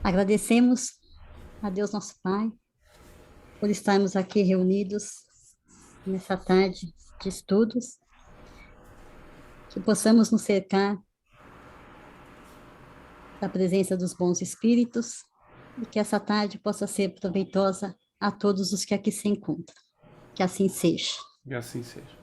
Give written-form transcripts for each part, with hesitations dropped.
Agradecemos a Deus nosso Pai por estarmos aqui reunidos nessa tarde de estudos, que possamos nos cercar da presença dos bons espíritos e que essa tarde possa ser proveitosa a todos os que aqui se encontram. Que assim seja. E assim seja.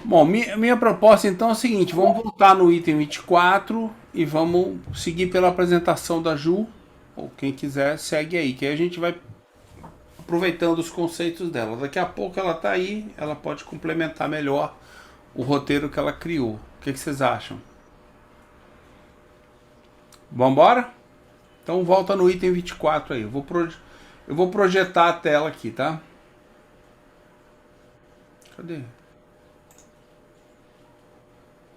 Bom, minha proposta então é o seguinte: vamos voltar no item 24 e vamos seguir pela apresentação da Ju, ou quem quiser segue aí, que aí a gente vai aproveitando os conceitos dela. Daqui a pouco ela está aí, ela pode complementar melhor o roteiro que ela criou. O que vocês acham? Vamos embora? Então volta no item 24 aí. Eu vou projetar a tela aqui, tá? Cadê?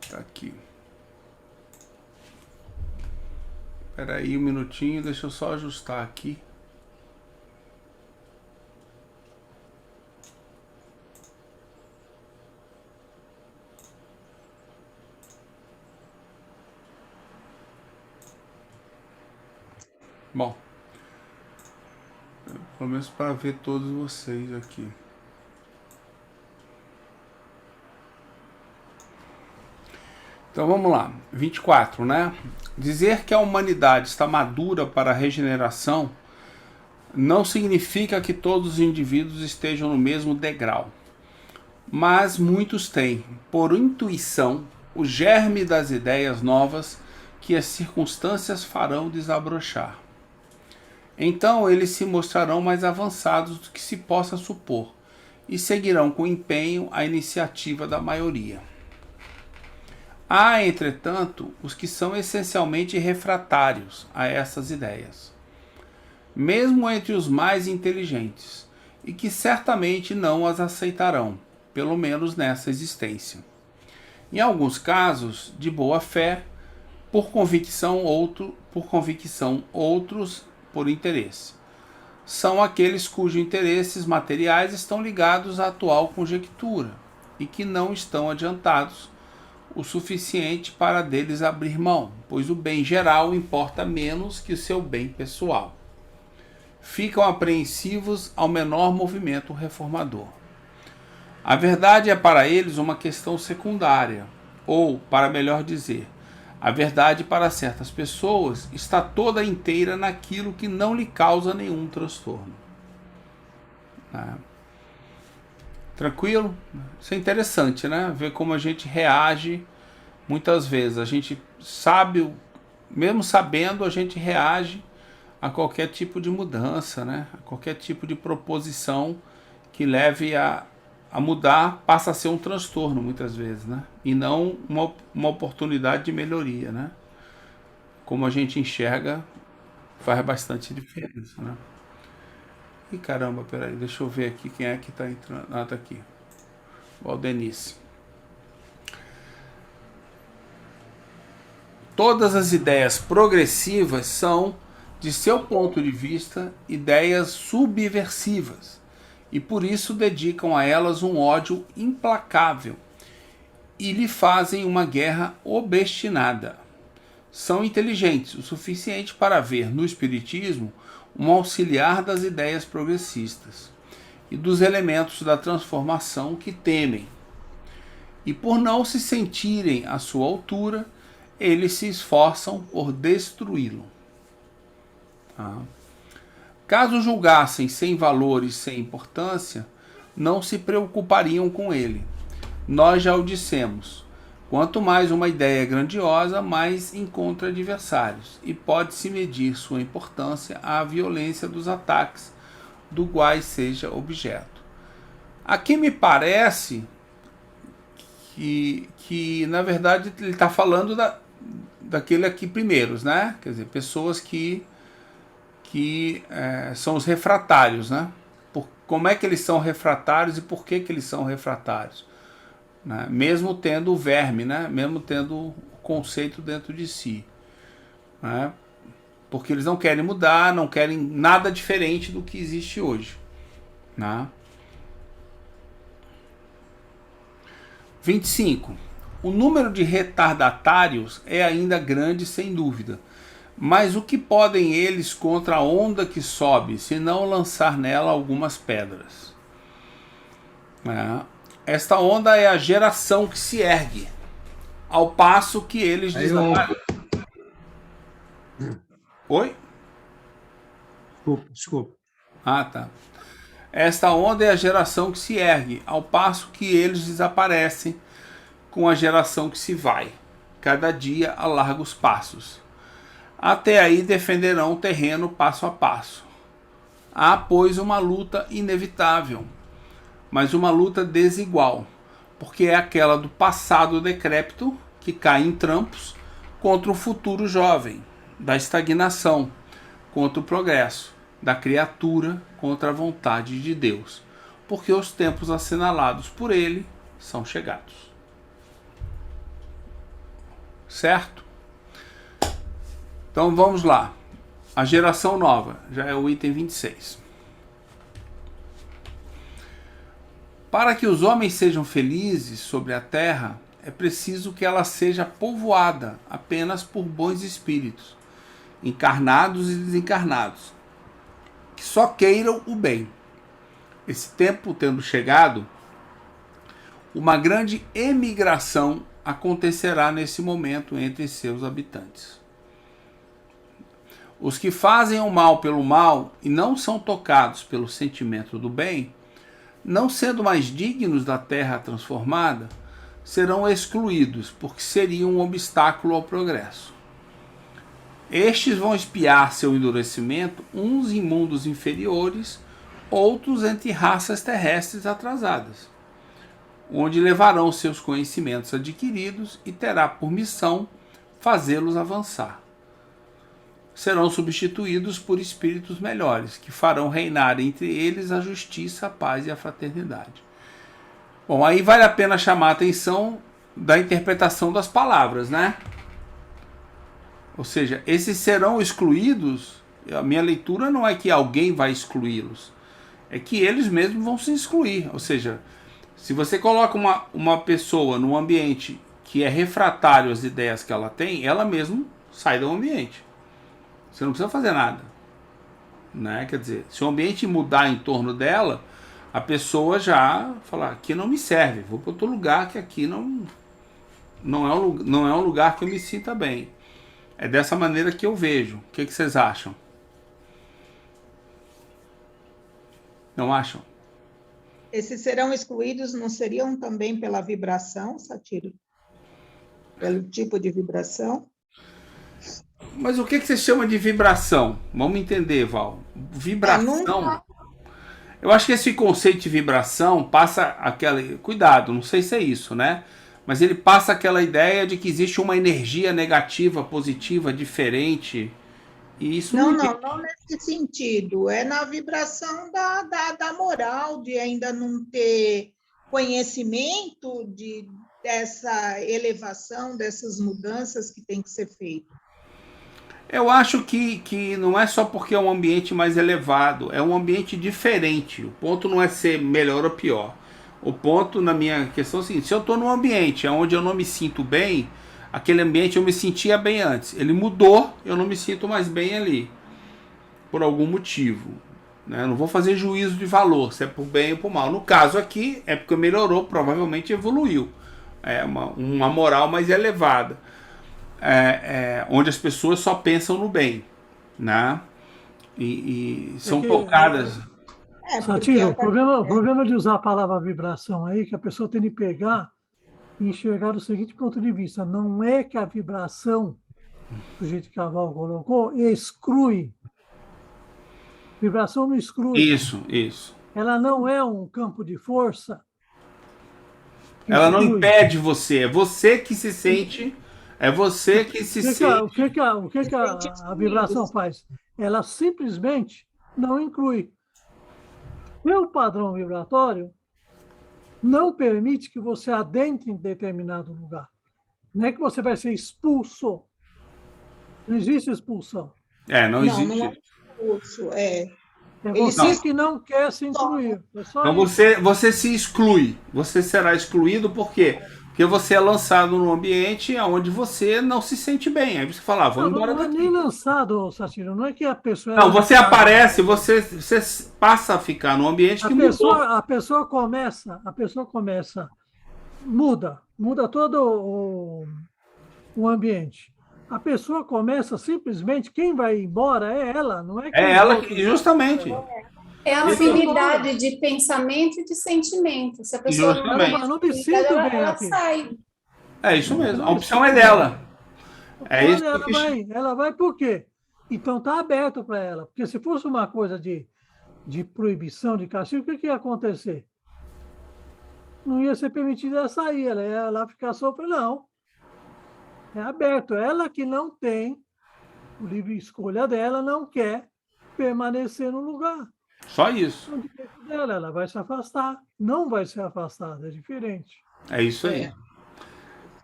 Tá aqui. Espera aí um minutinho, deixa eu só ajustar aqui. Bom, pelo menos para ver todos vocês aqui. Então vamos lá, 24, né? Dizer que a humanidade está madura para a regeneração não significa que todos os indivíduos estejam no mesmo degrau, mas muitos têm, por intuição, o germe das ideias novas que as circunstâncias farão desabrochar. Então eles se mostrarão mais avançados do que se possa supor e seguirão com empenho a iniciativa da maioria. Há, entretanto, os que são essencialmente refratários a essas ideias, mesmo entre os mais inteligentes, e que certamente não as aceitarão, pelo menos nessa existência. Em alguns casos, de boa fé, por convicção, outros por interesse. São aqueles cujos interesses materiais estão ligados à atual conjectura e que não estão adiantados o suficiente para deles abrir mão, pois o bem geral importa menos que o seu bem pessoal. Ficam apreensivos ao menor movimento reformador. A verdade é para eles uma questão secundária, ou, para melhor dizer, a verdade para certas pessoas está toda inteira naquilo que não lhe causa nenhum transtorno. Tranquilo? Isso é interessante, né? Ver como a gente reage muitas vezes. A gente sabe, mesmo sabendo, a gente reage a qualquer tipo de mudança, né? A qualquer tipo de proposição que leve a mudar, passa a ser um transtorno muitas vezes, né? E não uma oportunidade de melhoria, né? Como a gente enxerga, faz bastante diferença, né? E caramba, peraí, deixa eu ver aqui quem é que tá entrando. Ah, tá aqui. Valdenice. Todas as ideias progressivas são, de seu ponto de vista, ideias subversivas e por isso dedicam a elas um ódio implacável e lhe fazem uma guerra obstinada. São inteligentes o suficiente para ver no Espiritismo um auxiliar das ideias progressistas e dos elementos da transformação que temem. E por não se sentirem à sua altura, eles se esforçam por destruí-lo. Caso julgassem sem valor e sem importância, não se preocupariam com ele. Nós já o dissemos. Quanto mais uma ideia é grandiosa, mais encontra adversários, e pode-se medir sua importância à violência dos ataques do quais seja objeto. Aqui me parece que na verdade, ele está falando daquele aqui primeiros, né? Quer dizer, pessoas que são os refratários, né? Como é que eles são refratários e por que eles são refratários? Né? Mesmo tendo o verme, né? Mesmo tendo o conceito dentro de si. Né? Porque eles não querem mudar, não querem nada diferente do que existe hoje. Né? 25. O número de retardatários é ainda grande, sem dúvida, Mas o que podem eles contra a onda que sobe, se não lançar nela algumas pedras? Esta onda é a geração que se ergue, ao passo que eles desaparecem. Oi? Desculpa. Ah, tá. Esta onda é a geração que se ergue, ao passo que eles desaparecem com a geração que se vai, cada dia a largos passos. Até aí defenderão o terreno passo a passo. Há, pois, uma luta inevitável, mas uma luta desigual, porque é aquela do passado decrépito, que cai em trampos, contra o futuro jovem, da estagnação, contra o progresso, da criatura contra a vontade de Deus, porque os tempos assinalados por ele são chegados. Certo? Então vamos lá. A geração nova, já é o item 26. Para que os homens sejam felizes sobre a terra, é preciso que ela seja povoada apenas por bons espíritos, encarnados e desencarnados, que só queiram o bem. Esse tempo tendo chegado, uma grande emigração acontecerá nesse momento entre seus habitantes. Os que fazem o mal pelo mal e não são tocados pelo sentimento do bem, não sendo mais dignos da terra transformada, serão excluídos, porque seriam um obstáculo ao progresso. Estes vão espiar seu endurecimento, uns em mundos inferiores, outros entre raças terrestres atrasadas, onde levarão seus conhecimentos adquiridos e terá por missão fazê-los avançar. Serão substituídos por espíritos melhores, que farão reinar entre eles a justiça, a paz e a fraternidade. Bom, aí vale a pena chamar a atenção da interpretação das palavras, né? Ou seja, esses serão excluídos. A minha leitura não é que alguém vai excluí-los, é que eles mesmos vão se excluir. Ou seja, se você coloca uma pessoa num ambiente que é refratário às ideias que ela tem, ela mesma sai do ambiente. Você não precisa fazer nada, né? Quer dizer, se o ambiente mudar em torno dela, a pessoa já fala, aqui não me serve, vou para outro lugar que aqui não é um lugar que eu me sinta bem. É dessa maneira que eu vejo. O que vocês acham? Não acham? Esses serão excluídos, não seriam também pela vibração, Satiro? Pelo tipo de vibração? Mas o que você chama de vibração? Vamos entender, Val. Vibração. Eu acho que esse conceito de vibração passa aquela. Cuidado, não sei se é isso, né? Mas ele passa aquela ideia de que existe uma energia negativa, positiva, diferente. E isso não nesse sentido. É na vibração da moral, de ainda não ter conhecimento dessa elevação, dessas mudanças que tem que ser feitas. Eu acho que não é só porque é um ambiente mais elevado, é um ambiente diferente. O ponto não é ser melhor ou pior. O ponto na minha questão é o seguinte, se eu estou num ambiente onde eu não me sinto bem, aquele ambiente eu me sentia bem antes. Ele mudou, eu não me sinto mais bem ali. Por algum motivo. Né? Eu não vou fazer juízo de valor, se é por bem ou por mal. No caso aqui, é porque melhorou, provavelmente evoluiu. É uma moral mais elevada. Onde as pessoas só pensam no bem, né? E são tocadas. Satiro, o problema de usar a palavra vibração aí, que a pessoa tem de pegar e enxergar do seguinte ponto de vista: não é que a vibração, do jeito que a Val colocou, exclui. Vibração não exclui. Isso. Ela não é um campo de força. Ela não impede você, é você que se sente. É você que se sente. O que a vibração faz? Ela simplesmente não inclui. Seu padrão vibratório não permite que você adentre em determinado lugar. Não é que você vai ser expulso. Não existe expulsão. Não existe. Não é expulso, É você que não quer se incluir. Então você se exclui. Você será excluído por quê? Porque você é lançado num ambiente onde você não se sente bem. Aí você fala, vou embora Não é daqui. nem lançado, Satiro, não é que a pessoa... Não, você aparece, você passa a ficar num ambiente que mudou. A pessoa começa, muda todo o ambiente. A pessoa começa simplesmente, quem vai embora é ela, não é que É os ela outros- que, justamente. É a afinidade de pensamento e de sentimento. Se a pessoa não Justamente. Eu não me sinto bem ela aqui. sai. É isso mesmo. A opção é dela. É isso Olha, que ela vai por quê? Então está aberto para ela. Porque se fosse uma coisa de proibição, de castigo, o que ia acontecer? Não ia ser permitido ela sair, ela ia lá ficar sofrendo, não. É aberto. Ela que não tem o livre escolha dela, não quer permanecer no lugar. só isso. É o direito dela, ela vai se afastar. Não vai ser afastada, é diferente. É isso aí. É.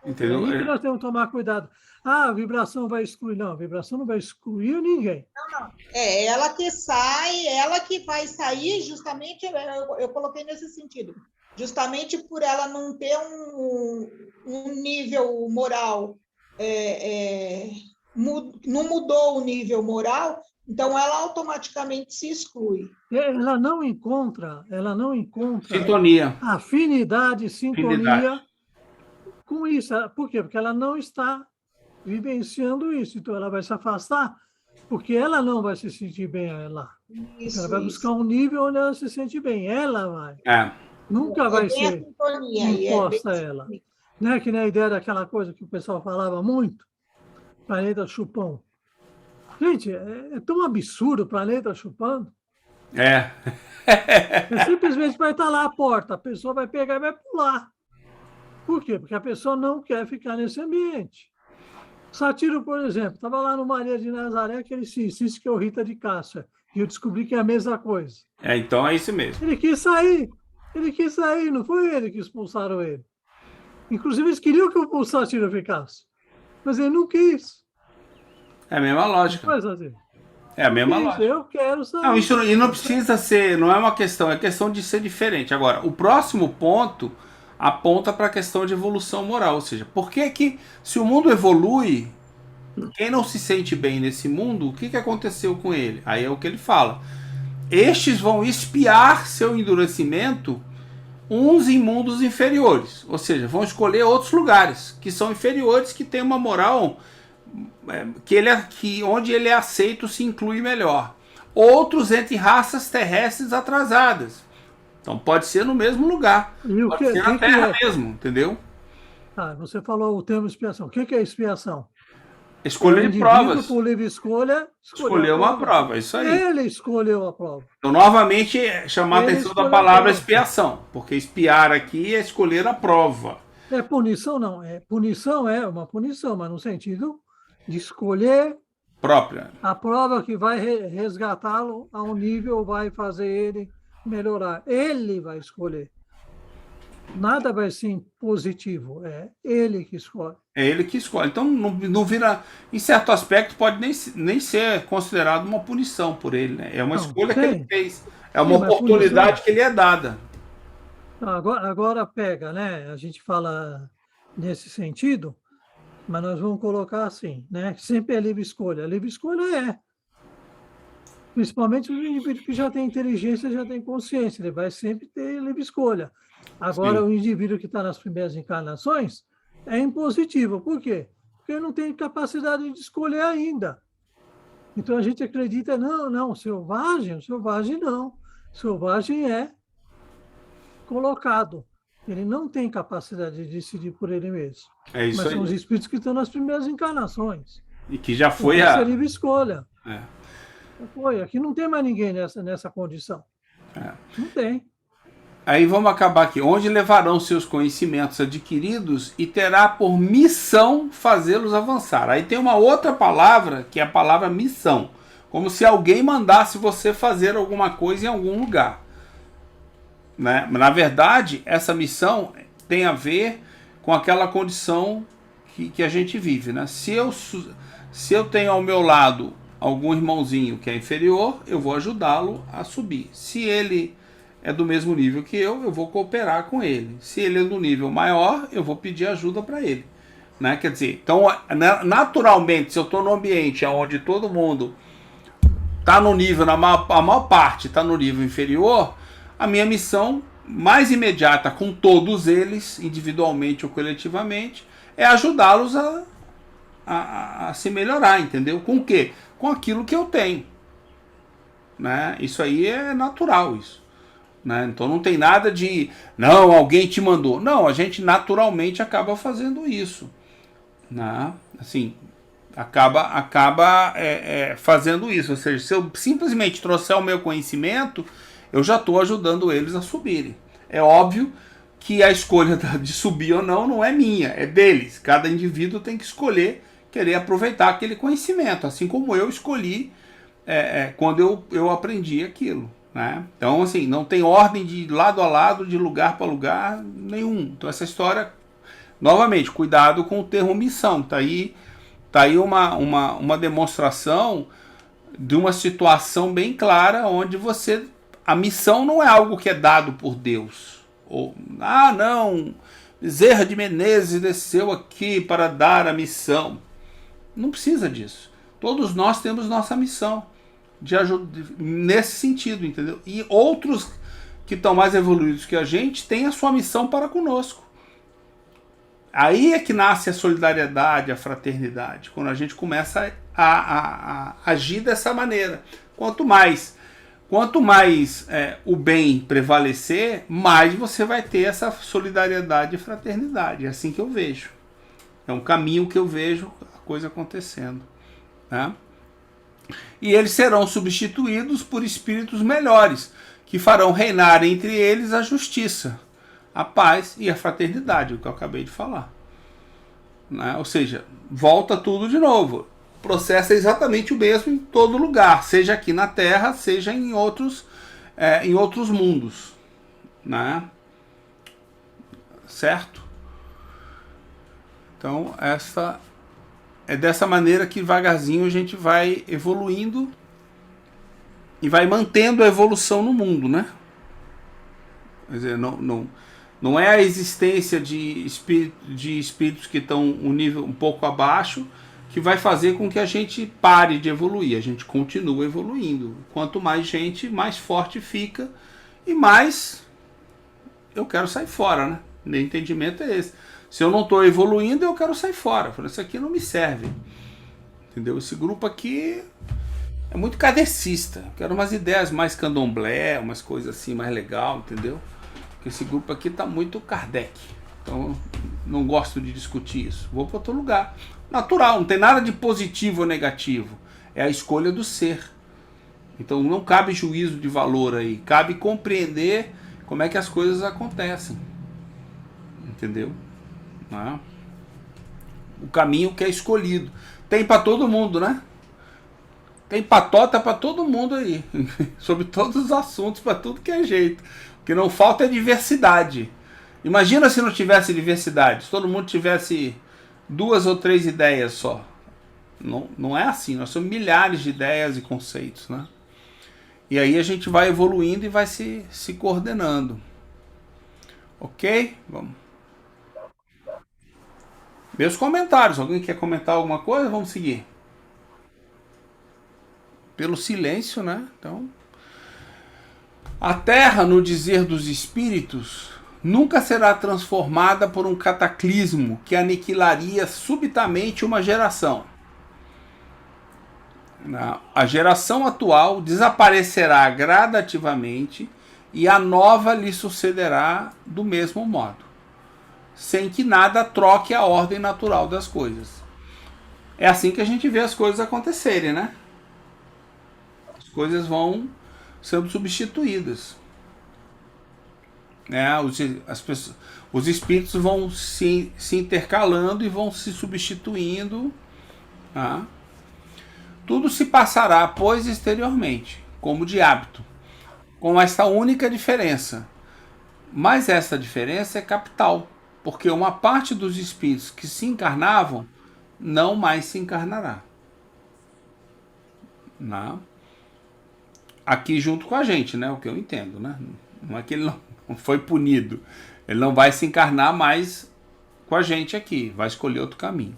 É Entendeu? aí que nós temos que tomar cuidado. Ah, a vibração vai excluir. Não, a vibração não vai excluir ninguém. É ela que sai, ela que vai sair justamente, eu coloquei nesse sentido, justamente por ela não ter um nível moral, não mudou o nível moral, então ela automaticamente se exclui. Ela não encontra Sintonia. afinidade, sintonia Afinidade. com isso. Por quê? Porque ela não está vivenciando isso. Então, ela vai se afastar, porque ela não vai se sentir bem lá. Isso, Ela vai buscar um nível onde ela se sente bem. Ela vai. É. Nunca vai bem a ser sintonia, e imposta a bem ela. Não é que nem a ideia daquela coisa que o pessoal falava muito, planeta chupão. Gente, é tão absurdo o planeta chupando. É. Simplesmente vai estar lá a porta, a pessoa vai pegar e vai pular. Por quê? Porque a pessoa não quer ficar nesse ambiente. Satiro, por exemplo, estava lá no Maria de Nazaré, aquele Cisqueorrita de Cássia, e eu descobri que é a mesma coisa. Então é isso mesmo. Ele quis sair, não foi ele que expulsaram ele. Inclusive, eles queriam que o Satiro ficasse, mas ele não quis. É a mesma lógica. Mas, assim, É a mesma lógica. eu quero sair. Não, isso e não precisa ser, não é uma questão, é questão de ser diferente. Agora, o próximo ponto aponta para a questão de evolução moral, ou seja, por que que se o mundo evolui, quem não se sente bem nesse mundo, o que que aconteceu com ele? Aí é o que ele fala. Estes vão espiar seu endurecimento uns em mundos inferiores, ou seja, vão escolher outros lugares que são inferiores, que tem uma moral que onde ele é aceito se inclui melhor. Outros entre raças terrestres atrasadas. Então pode ser no mesmo lugar. E o Pode que- ser que na que Terra é? mesmo, entendeu? Você falou o termo expiação. O que é expiação? O Escolher indivíduo, provas. por livre escolha, Escolher uma prova, isso aí. Ele escolheu a prova. Então, novamente, chamar a Ele atenção da escolheu palavra a prova. expiação, porque espiar aqui é escolher a prova. É punição, não. Punição é uma punição, mas no sentido de escolher Própria. a prova que vai resgatá-lo a um nível, vai fazer ele melhorar. Ele vai escolher. Nada vai ser positivo. É ele que escolhe. É ele que escolhe. Então, não vira. Em certo aspecto, pode nem ser considerado uma punição por ele, né? É uma Não, escolha que sim. ele fez. É uma Sim, mas oportunidade punição- que lhe é dada. Agora pega, né? A gente fala nesse sentido, mas nós vamos colocar assim, né? Sempre é livre escolha. Livre escolha é. Principalmente o indivíduo que já tem inteligência, já tem consciência, ele vai sempre ter livre escolha. Agora, Sim. o indivíduo que está nas primeiras encarnações é impositivo. Por quê? Porque ele não tem capacidade de escolher ainda. Então, a gente acredita, não, selvagem não. Selvagem é colocado. Ele não tem capacidade de decidir por ele mesmo. É isso Mas são os aí. espíritos que estão nas primeiras encarnações. E que já foi Essa é a. livre escolha. É. Foi. Aqui não tem mais ninguém nessa condição. É. Não tem. Aí vamos acabar aqui. Onde levarão seus conhecimentos adquiridos e terá por missão fazê-los avançar. Aí tem uma outra palavra, que é a palavra missão. Como se alguém mandasse você fazer alguma coisa em algum lugar. Né? Na verdade, essa missão tem a ver com aquela condição que a gente vive. Né? Se eu tenho ao meu lado algum irmãozinho que é inferior, eu vou ajudá-lo a subir. Se ele é do mesmo nível que eu vou cooperar com ele. Se ele é do nível maior, eu vou pedir ajuda para ele. Né? Quer dizer, então, naturalmente, se eu estou num ambiente onde todo mundo está no nível, a maior parte está no nível inferior, a minha missão mais imediata com todos eles, individualmente ou coletivamente, é ajudá-los a se melhorar, entendeu? Com o quê? Com aquilo que eu tenho. Né? Isso aí é natural, isso. Né? Então não tem nada de, não, alguém te mandou. Não, a gente naturalmente acaba fazendo isso. Né? Assim, acaba fazendo isso. Ou seja, se eu simplesmente trouxer o meu conhecimento, eu já estou ajudando eles a subirem. É óbvio que a escolha de subir ou não é minha, é deles. Cada indivíduo tem que escolher querer aproveitar aquele conhecimento, assim como eu escolhi quando eu aprendi aquilo. Né? Então, assim, não tem ordem de lado a lado, de lugar para lugar nenhum. Então, essa história, novamente, cuidado com o termo missão. Tá aí uma demonstração de uma situação bem clara onde a missão não é algo que é dado por Deus. Ou, não, Bezerra de Menezes desceu aqui para dar a missão. Não precisa disso. Todos nós temos nossa missão de ajuda nesse sentido, entendeu? E outros que estão mais evoluídos que a gente têm a sua missão para conosco. Aí é que nasce a solidariedade, a fraternidade, quando a gente começa a agir dessa maneira. Quanto mais o bem prevalecer, mais você vai ter essa solidariedade e fraternidade. É assim que eu vejo. É um caminho que eu vejo a coisa acontecendo. Né? E eles serão substituídos por espíritos melhores, que farão reinar entre eles a justiça, a paz e a fraternidade, o que eu acabei de falar. Né? Ou seja, volta tudo de novo. O processo é exatamente o mesmo em todo lugar, seja aqui na Terra, seja em outros mundos. Né? Certo? Então, é dessa maneira que devagarzinho a gente vai evoluindo e vai mantendo a evolução no mundo, né? Quer dizer, não é a existência de espíritos que estão um nível um pouco abaixo que vai fazer com que a gente pare de evoluir. A gente continua evoluindo. Quanto mais gente, mais forte fica e mais eu quero sair fora, né? O entendimento é esse. Se eu não estou evoluindo, eu quero sair fora. Eu falo, isso aqui não me serve. Entendeu? Esse grupo aqui é muito kardecista. Eu quero umas ideias mais candomblé, umas coisas assim mais legal, entendeu? Porque esse grupo aqui está muito Kardec. Então, não gosto de discutir isso. Vou para outro lugar. Natural, não tem nada de positivo ou negativo. É a escolha do ser. Então, não cabe juízo de valor aí. Cabe compreender como é que as coisas acontecem. Entendeu? Né? O caminho que é escolhido. Tem para todo mundo, né? Tem patota para todo mundo aí. Sobre todos os assuntos, para tudo que é jeito. O que não falta é diversidade. Imagina se não tivesse diversidade. Se todo mundo tivesse 2 ou 3 ideias só. Não é assim. Nós somos milhares de ideias e conceitos, né? E aí a gente vai evoluindo e vai se coordenando. Ok? Vamos. Meus comentários. Alguém quer comentar alguma coisa? Vamos seguir. Pelo silêncio, né? Então, a Terra, no dizer dos espíritos, nunca será transformada por um cataclismo que aniquilaria subitamente uma geração. A geração atual desaparecerá gradativamente e a nova lhe sucederá do mesmo modo, sem que nada troque a ordem natural das coisas. É assim que a gente vê as coisas acontecerem, né? As coisas vão sendo substituídas. Os espíritos vão se intercalando e vão se substituindo. Tá? Tudo se passará, pois, exteriormente, como de hábito, com esta única diferença. Mas essa diferença é capital, porque uma parte dos espíritos que se encarnavam não mais se encarnará. Não. Aqui junto com a gente, né? O que eu entendo, né? Não é que ele não foi punido. Ele não vai se encarnar mais com a gente aqui, vai escolher outro caminho.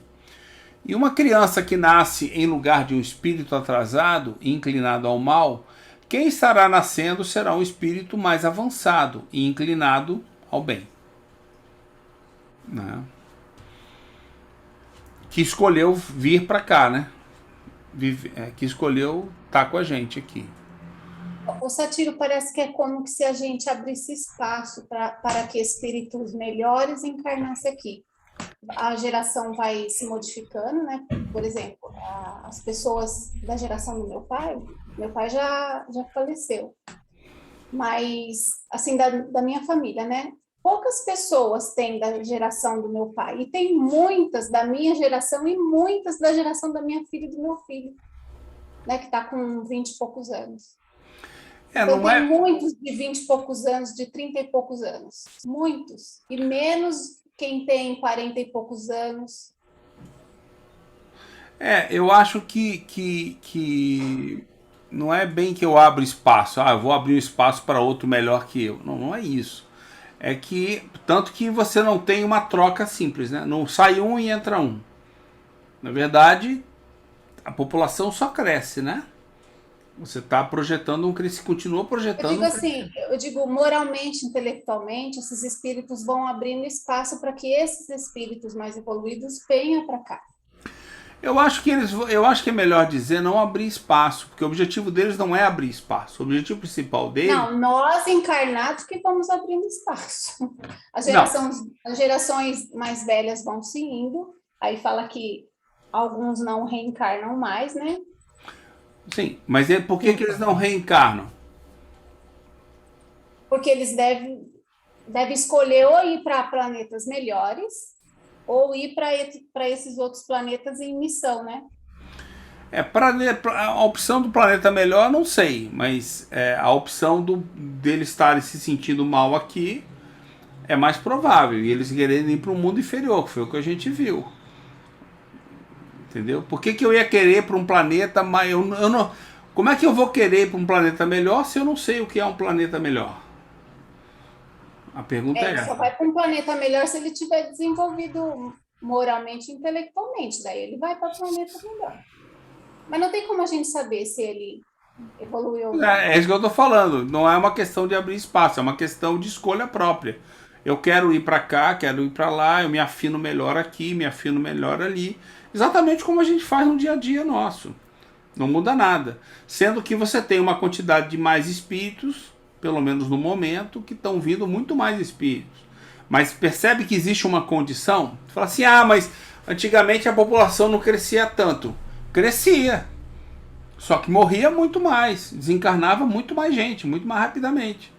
E uma criança que nasce em lugar de um espírito atrasado e inclinado ao mal, quem estará nascendo será um espírito mais avançado e inclinado ao bem. Né? Que escolheu vir para cá, né? Que escolheu estar com a gente aqui. O Satiro, parece que é como se a gente abrisse espaço para que espíritos melhores encarnassem aqui. A geração vai se modificando, né? Por exemplo, as pessoas da geração do meu pai já faleceu. Mas, assim, da minha família, né? Poucas pessoas têm da geração do meu pai. E tem muitas da minha geração e muitas da geração da minha filha e do meu filho, né? Que está com 20 e poucos anos. Então, tem muitos de 20 e poucos anos, de 30 e poucos anos. Muitos. E menos quem tem 40 e poucos anos. Eu acho que não é bem que eu abro espaço. Eu vou abrir um espaço para outro melhor que eu. Não é isso. É que, tanto que você não tem uma troca simples, né? Não sai um e entra um. Na verdade, a população só cresce, né? Você está projetando um crescimento, continua projetando. Eu digo moralmente, intelectualmente, esses espíritos vão abrindo espaço para que esses espíritos mais evoluídos venham para cá. Eu acho que é melhor dizer não abrir espaço, porque o objetivo deles não é abrir espaço. O objetivo principal deles... Não, nós encarnados que vamos abrindo espaço. As gerações mais velhas vão se indo, aí fala que alguns não reencarnam mais, né? Sim, mas por que eles não reencarnam? Porque eles devem escolher ou ir para planetas melhores ou ir para esses outros planetas em missão, né? A opção do planeta melhor, não sei, mas a opção deles estarem se sentindo mal aqui é mais provável, e eles quererem ir para um mundo inferior, que foi o que a gente viu. Entendeu? Por que eu ia querer para um planeta, mas eu não... Como é que eu vou querer para um planeta melhor se eu não sei o que é um planeta melhor? A pergunta é essa. Só vai para um planeta melhor se ele tiver desenvolvido moralmente e intelectualmente. Daí ele vai para o planeta melhor. Mas não tem como a gente saber se ele evoluiu. É isso que eu estou falando. Não é uma questão de abrir espaço, é uma questão de escolha própria. Eu quero ir para cá, quero ir para lá, eu me afino melhor aqui, me afino melhor ali. Exatamente como a gente faz no dia a dia nosso. Não muda nada. Sendo que você tem uma quantidade de mais espíritos, pelo menos no momento, que estão vindo muito mais espíritos. Mas percebe que existe uma condição? Você fala assim, mas antigamente a população não crescia tanto. Crescia. Só que morria muito mais. Desencarnava muito mais gente, muito mais rapidamente.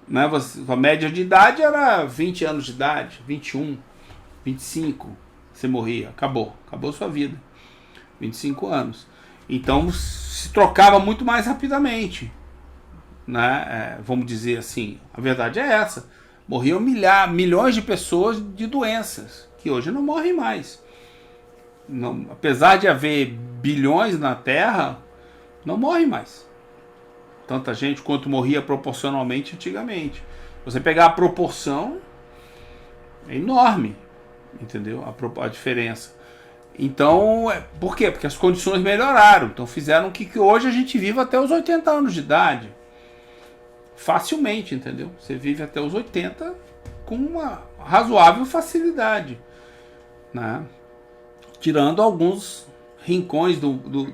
Né? A média de idade era 20 anos de idade, 21, 25. Você morria, acabou sua vida. 25 anos. Então se trocava muito mais rapidamente, né? Vamos dizer assim, a verdade é essa. Morriam milhões de pessoas de doenças que hoje não morrem mais. Não, apesar de haver bilhões na Terra, não morre mais tanta gente quanto morria proporcionalmente antigamente. Você pegar a proporção, é enorme, entendeu? A diferença. Então, por quê? Porque as condições melhoraram. Então fizeram que hoje a gente viva até os 80 anos de idade. Facilmente, entendeu? Você vive até os 80 com uma razoável facilidade, né? Tirando alguns rincões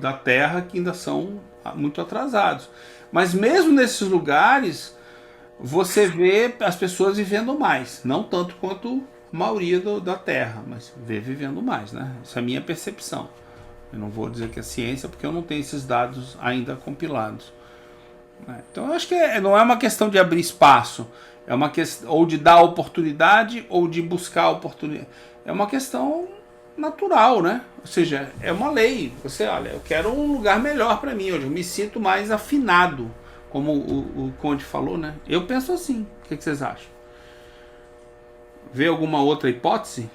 da Terra que ainda são muito atrasados. Mas mesmo nesses lugares, você vê as pessoas vivendo mais. Não tanto quanto a maioria da Terra, mas vê vivendo mais, né? Essa é a minha percepção. Eu não vou dizer que é ciência, porque eu não tenho esses dados ainda compilados. Então eu acho que não é uma questão de abrir espaço, é uma questão ou de dar oportunidade ou de buscar oportunidade. É uma questão natural, né? Ou seja, é uma lei. Você, olha, eu quero um lugar melhor para mim hoje, eu me sinto mais afinado, como o Conde falou, né? Eu penso assim. O que vocês acham? Vê alguma outra hipótese?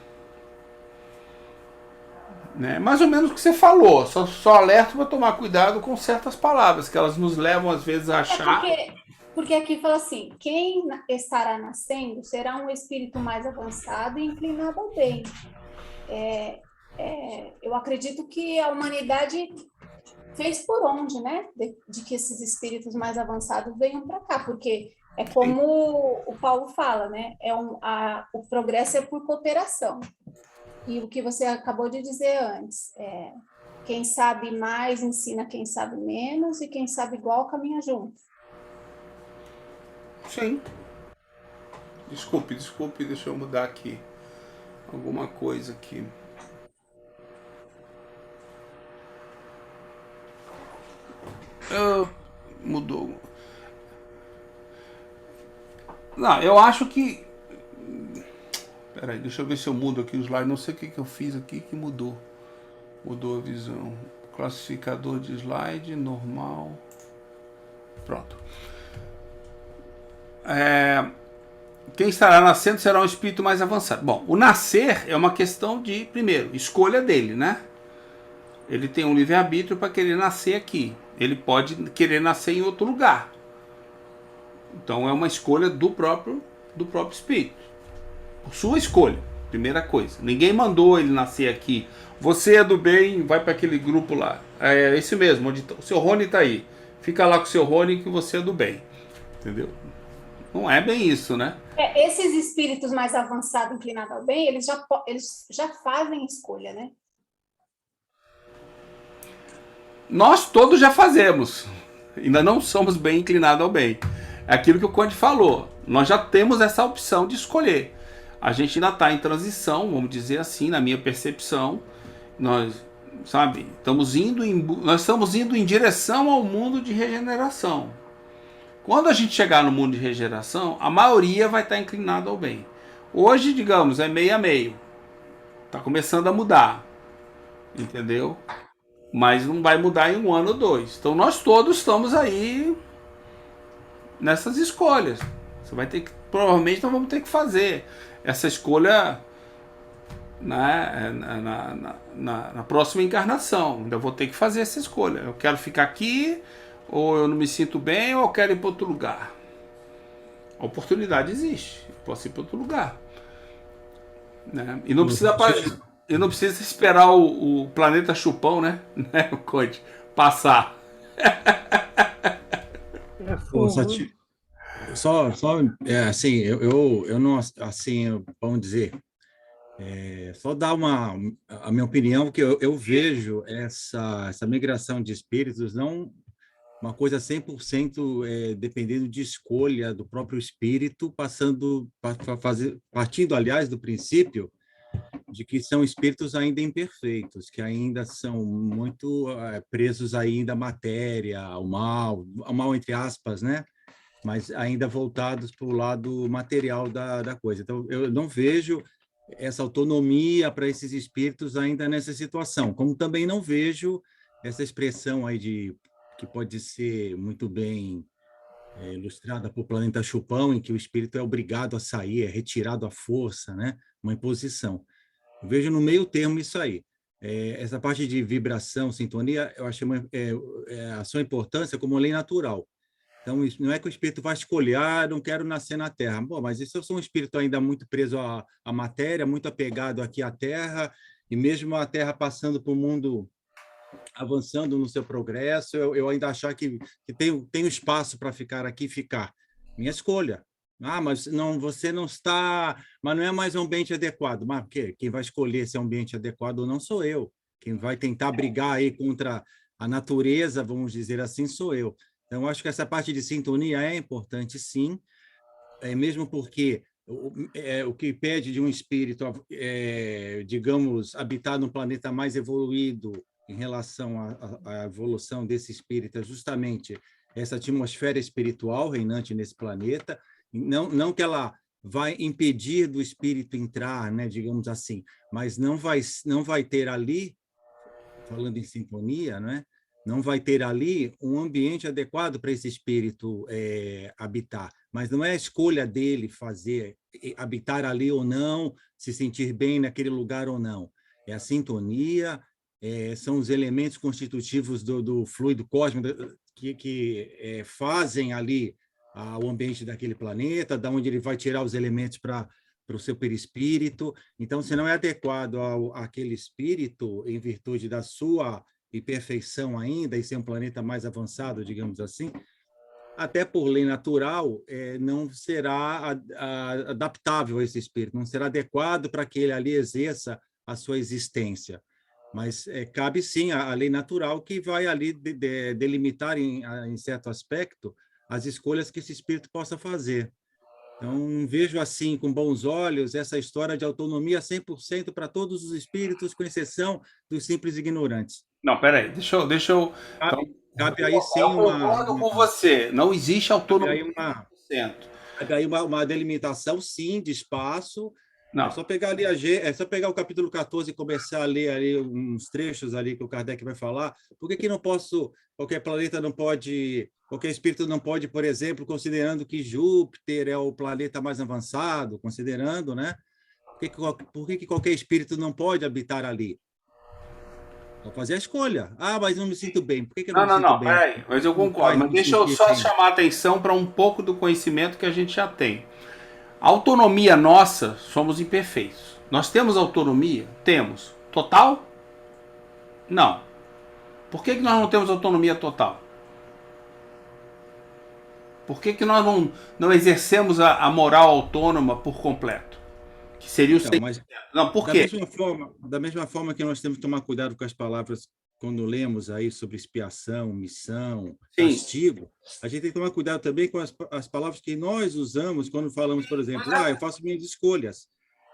Né? Mais ou menos o que você falou, só alerta para tomar cuidado com certas palavras, que elas nos levam às vezes a achar... Porque aqui fala assim, quem estará nascendo será um espírito mais avançado e inclinado ao bem. Eu acredito que a humanidade fez por onde, né? De que esses espíritos mais avançados venham para cá, porque é como o Paulo fala, né? O progresso é por cooperação. E o que você acabou de dizer antes, quem sabe mais ensina quem sabe menos, e quem sabe igual caminha junto. Sim. Desculpe, deixa eu mudar aqui alguma coisa aqui. Mudou. Não, eu acho que... Peraí, deixa eu ver se eu mudo aqui os slides. Não sei o que eu fiz aqui que mudou. Mudou a visão. Classificador de slide, normal. Pronto. Quem estará nascendo será um espírito mais avançado. Bom, o nascer é uma questão de, primeiro, escolha dele, né? Ele tem um livre-arbítrio para querer nascer aqui. Ele pode querer nascer em outro lugar. Então é uma escolha do próprio espírito. Sua escolha, primeira coisa. Ninguém mandou ele nascer aqui. Você é do bem, vai para aquele grupo lá. É esse mesmo, onde o seu Rony está aí. Fica lá com o seu Rony que você é do bem. Entendeu? Não é bem isso, né? Esses espíritos mais avançados, inclinados ao bem, eles já fazem escolha, né? Nós todos já fazemos. Ainda não somos bem inclinados ao bem. É aquilo que o Conde falou. Nós já temos essa opção de escolher. A gente ainda está em transição, vamos dizer assim, na minha percepção. Nós estamos indo em direção ao mundo de regeneração. Quando a gente chegar no mundo de regeneração, a maioria vai estar inclinada ao bem. Hoje, digamos, é meio a meio. Está começando a mudar. Entendeu? Mas não vai mudar em 1 ano ou 2. Então nós todos estamos aí nessas escolhas. Você vai ter que, provavelmente nós vamos ter que fazer essa escolha, né, na próxima encarnação. Ainda vou ter que fazer essa escolha. Eu quero ficar aqui, ou eu não me sinto bem, ou eu quero ir para outro lugar. A oportunidade existe. Eu posso ir para outro lugar. Né? E não precisa esperar o planeta chupão, né? O Conde passar. Assim, eu não, assim, vamos dizer, só dar a minha opinião, que eu vejo essa migração de espíritos não uma coisa 100% dependendo de escolha do próprio espírito, partindo, aliás, do princípio de que são espíritos ainda imperfeitos, que ainda são muito presos ainda à matéria, ao mal entre aspas, né? Mas ainda voltados para o lado material da coisa. Então, eu não vejo essa autonomia para esses espíritos ainda nessa situação, como também não vejo essa expressão aí que pode ser muito bem ilustrada por Planeta Chupão, em que o espírito é obrigado a sair, é retirado à força, né? Uma imposição. Eu vejo no meio termo isso aí. Essa parte de vibração, sintonia, eu acho a sua importância como lei natural. Então, isso não é que o espírito vai escolher, não quero nascer na Terra. Bom, mas isso eu sou um espírito ainda muito preso à matéria, muito apegado aqui à Terra, e mesmo a Terra passando por um mundo avançando no seu progresso, eu ainda achar que tenho espaço para ficar aqui e ficar. Minha escolha. Mas não, você não está... Mas não é mais um ambiente adequado. Mas quem vai escolher se é um ambiente adequado ou não sou eu. Quem vai tentar brigar aí contra a natureza, vamos dizer assim, sou eu. Então, acho que essa parte de sintonia é importante, sim, mesmo porque o que pede de um espírito, digamos, habitar num planeta mais evoluído em relação à evolução desse espírito é justamente essa atmosfera espiritual reinante nesse planeta, não que ela vai impedir do espírito entrar, né, digamos assim, mas não vai ter ali, falando em sintonia, né, não vai ter ali um ambiente adequado para esse espírito habitar, mas não é a escolha dele habitar ali ou não, se sentir bem naquele lugar ou não, é a sintonia, são os elementos constitutivos do fluido cósmico que fazem ali o ambiente daquele planeta, da onde ele vai tirar os elementos para o seu perispírito. Então, se não é adequado àquele espírito, em virtude da sua imperfeição ainda, e ser um planeta mais avançado, digamos assim, até por lei natural, não será adaptável a esse espírito, não será adequado para que ele ali exerça a sua existência. Mas cabe sim a lei natural que vai ali delimitar em certo aspecto as escolhas que esse espírito possa fazer. Então, vejo assim, com bons olhos, essa história de autonomia 100% para todos os espíritos, com exceção dos simples ignorantes. Não, peraí, deixa eu... Cabe aí sim eu concordo com você, não existe autonomia 100%. Cabe aí uma delimitação, sim, de espaço. Não. É só pegar ali é só pegar o capítulo 14 e começar a ler ali uns trechos ali que o Kardec vai falar. Por que não posso, qualquer planeta não pode, qualquer espírito não pode, por exemplo, considerando que Júpiter é o planeta mais avançado, considerando, né? Por que qualquer espírito não pode habitar ali? Vou fazer a escolha. Mas não me sinto bem. Por que eu não me sinto bem? Peraí, mas eu concordo. Mas deixa eu só chamar a atenção para um pouco do conhecimento que a gente já tem. A autonomia nossa, somos imperfeitos. Nós temos autonomia? Temos. Total? Não. Por que nós não temos autonomia total? Por que nós não exercemos a moral autônoma por completo? Que seria o 100%. Não, por quê? Da mesma forma que nós temos que tomar cuidado com as palavras quando lemos aí sobre expiação, missão, castigo, a gente tem que tomar cuidado também com as palavras que nós usamos quando falamos, por exemplo, eu faço minhas escolhas.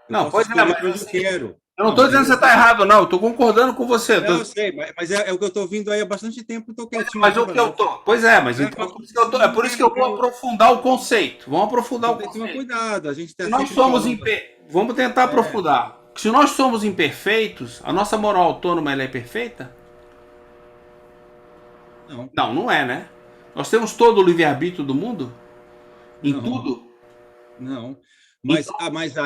Mas eu quero. Eu não estou dizendo que você está errado, não. Eu estou concordando com você. Eu sei, mas é o que eu estou ouvindo aí há bastante tempo, estou quietinho. Mas o que eu tô. Pois é, mas então, é por isso que eu vou aprofundar o conceito. Vamos aprofundar o conceito. Tem que tomar cuidado. A gente nós somos Vamos tentar aprofundar. Se nós somos imperfeitos, a nossa moral autônoma ela é perfeita? Não, não é, né? Nós temos todo o livre-arbítrio do mundo? Em tudo? Não. Mas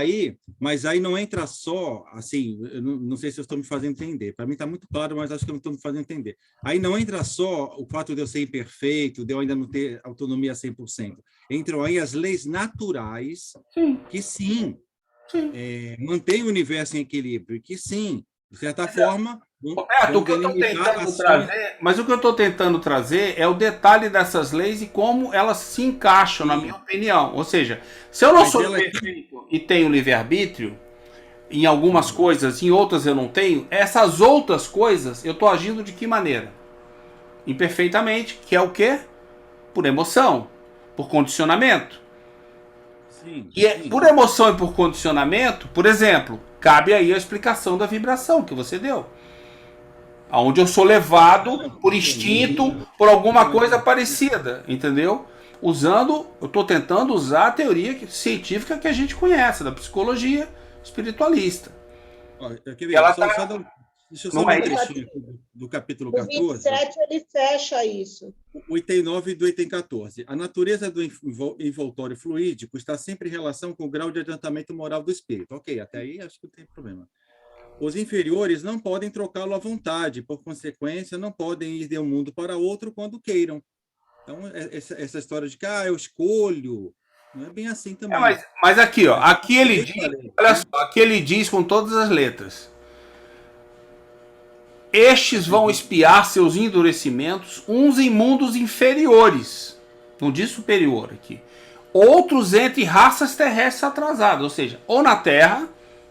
aí não entra só, assim, eu não sei se eu estou me fazendo entender. Para mim está muito claro, mas acho que eu não estou me fazendo entender. Aí não entra só o fato de eu ser imperfeito, de eu ainda não ter autonomia 100%. Entram aí as leis naturais, que sim. Mantém o universo em equilíbrio, que sim, de certa forma... Roberto, o que eu estou tentando trazer, mas o que eu estou tentando trazer é o detalhe dessas leis e como elas se encaixam, na minha opinião. Ou seja, se eu não sou perfeito e tenho livre-arbítrio, em algumas coisas, em outras eu não tenho, essas outras coisas eu estou agindo de que maneira? Imperfeitamente, que é o quê? Por emoção, por condicionamento. Por emoção e por condicionamento, por exemplo, cabe aí a explicação da vibração que você deu. Onde eu sou levado por instinto, por alguma coisa parecida, entendeu? Eu estou tentando usar a teoria científica que a gente conhece, da psicologia espiritualista. Deixa eu só dar um trechinho do capítulo 14. O 27 ele fecha isso. O item 9 do item 14. A natureza do envoltório fluídico está sempre em relação com o grau de adiantamento moral do espírito. Ok, até aí acho que não tem problema. Os inferiores não podem trocá-lo à vontade, por consequência, não podem ir de um mundo para outro quando queiram. Então, essa história de que eu escolho, não é bem assim também. Mas aqui, ó, aqui ele diz, olha só, aqui ele diz com todas as letras: estes vão espiar seus endurecimentos, uns em mundos inferiores, não diz superior aqui, outros entre raças terrestres atrasadas, ou seja, ou na Terra,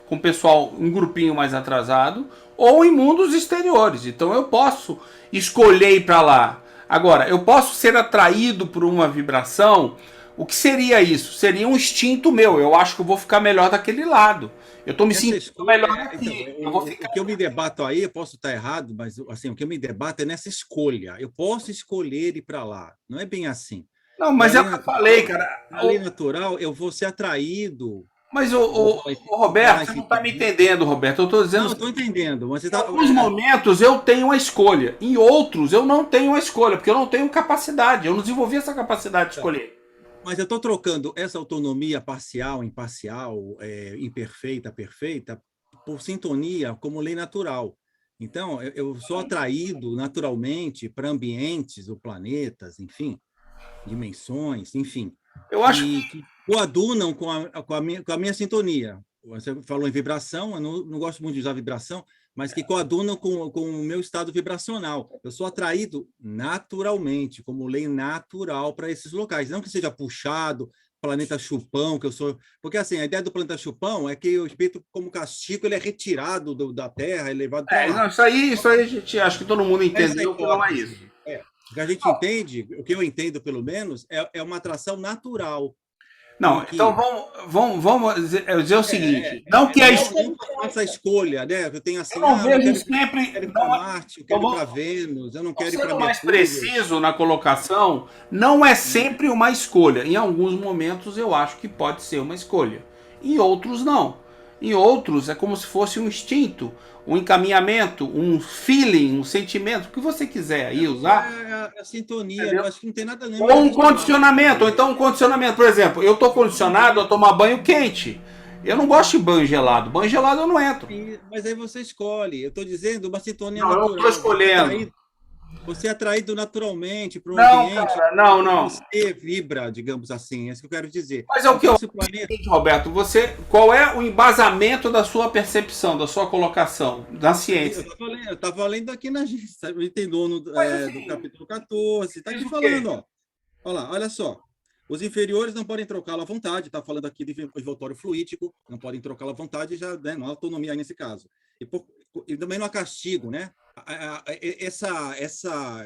com o pessoal, um grupinho mais atrasado, ou em mundos exteriores. Então eu posso escolher ir para lá. Agora, eu posso ser atraído por uma vibração. O que seria isso? Seria um instinto meu. Eu acho que eu vou ficar melhor daquele lado. Eu estou me sentindo melhor aqui. Então, o que eu me debato aí, eu posso estar errado, mas assim, o que eu me debato é nessa escolha. Eu posso escolher ir para lá. Não é bem assim. Não, mas é o que eu falei, cara. Na lei natural, eu vou ser atraído. Mas, Roberto, você não está me entendendo, Roberto. Eu estou dizendo... Não, estou entendendo. Mas em alguns momentos eu tenho uma escolha. Em outros eu não tenho uma escolha, porque eu não tenho capacidade. Eu não desenvolvi essa capacidade de escolher. Mas eu estou trocando essa autonomia parcial, imparcial, imperfeita, perfeita, por sintonia como lei natural. Então, eu sou atraído naturalmente para ambientes ou planetas, enfim, dimensões, enfim, Eu acho que coadunam com a minha sintonia. Você falou em vibração, eu não gosto muito de usar vibração, mas que coadunam com o meu estado vibracional. Eu sou atraído naturalmente, como lei natural para esses locais. Não que seja puxado, planeta chupão, que eu sou... Porque, assim, a ideia do planeta chupão é que o espírito, como castigo, ele é retirado da Terra, é levado para lá. não, isso aí a gente acho que todo mundo entendeu que não é isso. O que a gente entende, o que eu entendo, pelo menos, é uma atração natural. Não, que, então vamos dizer o seguinte, não que a não faça a escolha, né? Eu tenho assim, eu não vejo quero sempre, ir para Marte, eu quero ir para Vênus, eu não quero ir para sendo mais Mercúrio. preciso na colocação, não é sempre uma escolha. Em alguns momentos eu acho que pode ser uma escolha, em outros não. Em outros é como se fosse um instinto, um encaminhamento, um feeling, um sentimento, o que você quiser aí usar. É a sintonia, eu acho que não tem nada nem. Ou um condicionamento, ou então um condicionamento. Por exemplo, eu estou condicionado a tomar banho quente. Eu não gosto de banho gelado. Banho gelado eu não entro. Mas aí você escolhe. Eu estou dizendo uma sintonia Não, natural. eu estou escolhendo. Você é atraído naturalmente para um Não, ambiente. cara, não. Você vibra, digamos assim. É isso que eu quero dizer. Mas é o que eu... planeta... Roberto, qual é o embasamento da sua percepção, da sua colocação, da ciência? Eu estava lendo aqui na item nono do capítulo 14. Está aqui falando, ó. Olha lá, olha só. Os inferiores não podem trocá-lo à vontade. Está falando aqui de envoltório fluídico. Não podem trocá-lo à vontade, já, né, não há autonomia aí nesse caso. E também não há castigo, né?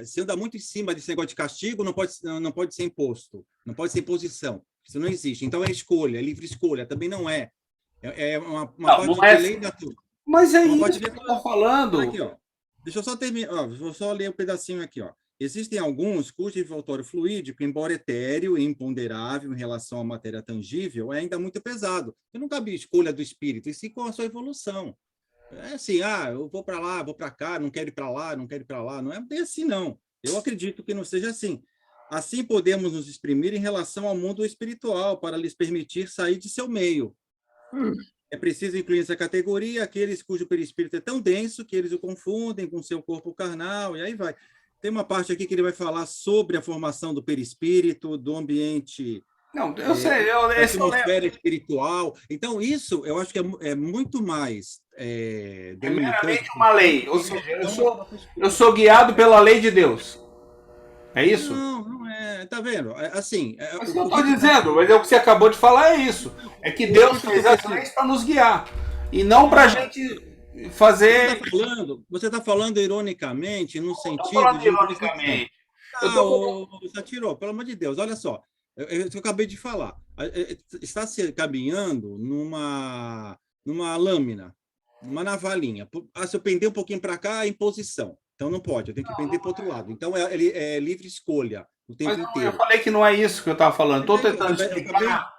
Se anda muito em cima desse negócio de castigo, não pode ser imposto, não pode ser imposição. Isso não existe. Então é escolha, é livre escolha. Também não é. É uma parte de lei natural. Mas é isso que eu estou falando. Aqui, ó. Deixa eu só terminar. Vou só ler um pedacinho aqui, ó. Existem alguns cujo envoltório fluídico, embora etéreo e imponderável em relação à matéria tangível, é ainda muito pesado. Não cabe escolha do espírito, e sim com a sua evolução. É assim, eu vou para lá, vou para cá, não quero ir para lá, não quero ir para lá. Não é bem assim, não. Eu acredito que não seja assim. Assim podemos nos exprimir em relação ao mundo espiritual, para lhes permitir sair de seu meio. É preciso incluir nessa categoria aqueles cujo perispírito é tão denso que eles o confundem com seu corpo carnal, e aí vai. Tem uma parte aqui que ele vai falar sobre a formação do perispírito, do ambiente... Não, eu sei. Da atmosfera espiritual. Então, isso eu acho que é muito mais... É meramente uma lei. Ou seja, eu sou guiado pela lei de Deus. É isso? Não é. Tá vendo? Assim... Mas o que eu estou dizendo, mas é o que você acabou de falar, é isso. É que Deus fez as leis para nos guiar. E não para a gente... fazer. Você está falando ironicamente, no sentido. Não falando ironicamente. Satirou, pelo amor de Deus, olha só. Eu acabei de falar. Está se caminhando numa lâmina, numa navalhinha. Se eu pender um pouquinho para cá, é imposição. Então não pode, eu tenho que pender para o outro lado. Então é livre escolha o tempo inteiro. Eu falei que não é isso que eu estava falando. Estou tentando explicar.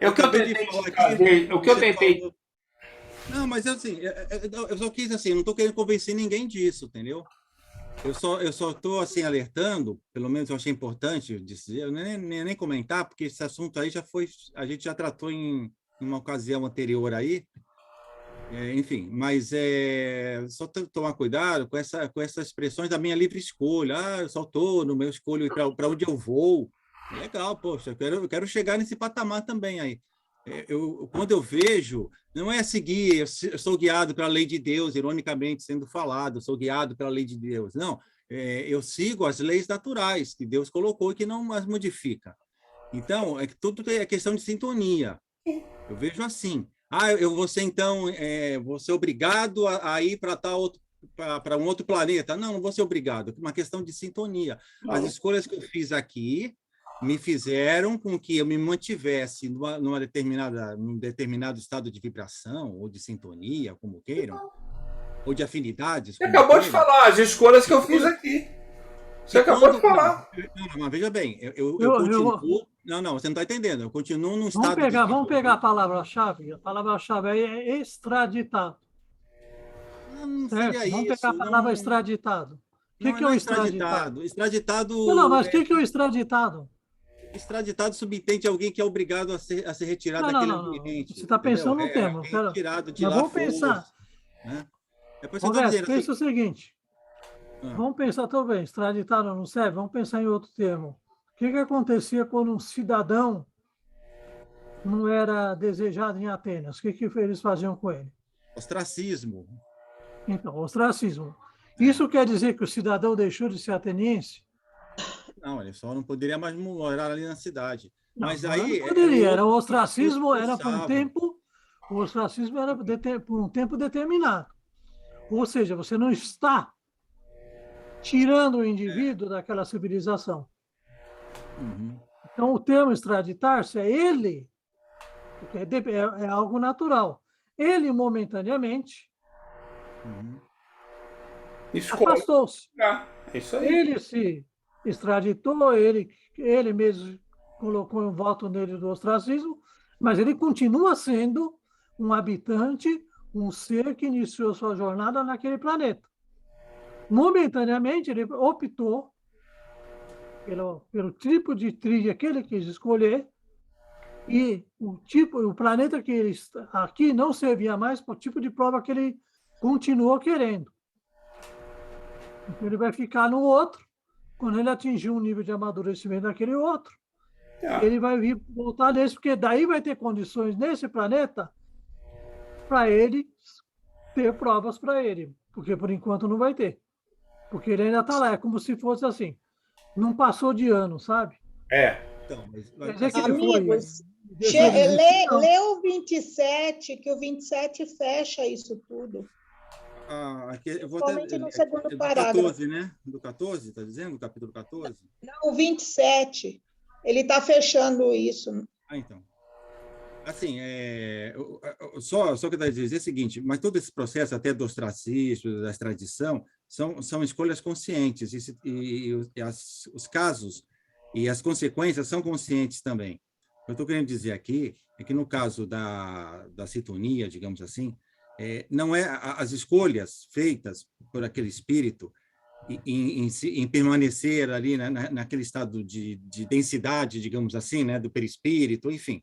O que eu tentei. Não, mas assim, eu só quis assim, não estou querendo convencer ninguém disso, entendeu? Eu só estou assim alertando, pelo menos eu achei importante dizer, eu nem comentar, porque esse assunto aí a gente já tratou em uma ocasião anterior aí, enfim, mas só tomar cuidado com essas expressões da minha livre escolha. Eu só estou no meu escolho para onde eu vou. Legal, poxa, eu quero chegar nesse patamar também aí. Quando eu vejo, não é seguir, eu sou guiado pela lei de Deus, ironicamente sendo falado, eu sou guiado pela lei de Deus. Não, eu sigo as leis naturais que Deus colocou e que não as modifica. Então, tudo é questão de sintonia. Eu vejo assim. Eu vou ser, então, vou ser obrigado a ir para um outro planeta. Não vou ser obrigado. É uma questão de sintonia. As escolhas que eu fiz aqui me fizeram com que eu me mantivesse num determinado estado de vibração, ou de sintonia, como queiram, ou de afinidades. Você acabou de falar as escolhas que eu fiz aqui. Você acabou de falar. Não, mas veja bem, eu continuo... Não, você não está entendendo. Eu continuo num estado... Vamos pegar a palavra-chave. A palavra-chave aí é extraditado. Não seria isso. Vamos pegar a palavra extraditado. O que é o extraditado? Extraditado... Não, mas o que é o extraditado? Extraditado subentende alguém que é obrigado a ser retirado daquele ambiente. Você está pensando no termo. Retirado de lá. Vamos pensar. Né? Roberto, pensa o seguinte. Vamos pensar também. Extraditado não serve? Vamos pensar em outro termo. que acontecia quando um cidadão não era desejado em Atenas? O que eles faziam com ele? Ostracismo. Então, ostracismo. Isso quer dizer que o cidadão deixou de ser ateniense? Não, ele só não poderia mais morar ali na cidade. Não, Mas não aí poderia. Era o ostracismo, era por um expulsavam. tempo, o ostracismo era por um tempo determinado. Ou seja, você não está tirando o indivíduo daquela civilização. Uhum. Então, o termo extraditar-se é ele, porque é algo natural. Ele, momentaneamente, Uhum. Escolha. afastou-se. É isso aí. Ele se extraditou, ele mesmo colocou um voto nele do ostracismo, mas ele continua sendo um habitante, um ser que iniciou sua jornada naquele planeta. Momentaneamente, ele optou pelo tipo de trilha que ele quis escolher, e o planeta que ele está aqui não servia mais para o tipo de prova que ele continuou querendo. Então, ele vai ficar no outro. Quando ele atingir um nível de amadurecimento daquele outro, ele vai voltar nesse, porque daí vai ter condições nesse planeta para ele ter provas para ele, porque por enquanto não vai ter. Porque ele ainda está lá, é como se fosse assim, não passou de ano, sabe? Então, Quer dizer que ele foi. Amigos, deixou de existir, não. lê o 27, que o 27 fecha isso tudo. Aqui, eu vou até, Principalmente no segundo do parágrafo. 14, né? Do 14, está dizendo? Capítulo 14? Não, o 27. Ele está fechando isso. Então. Assim, só que eu quero dizer o seguinte, mas todo esse processo até do ostracismo, da extradição, são escolhas conscientes, os casos e as consequências são conscientes também. O que eu estou querendo dizer aqui é que no caso da sintonia, digamos assim, não é as escolhas feitas por aquele espírito em permanecer ali naquele estado de densidade, digamos assim, né, do perispírito, enfim.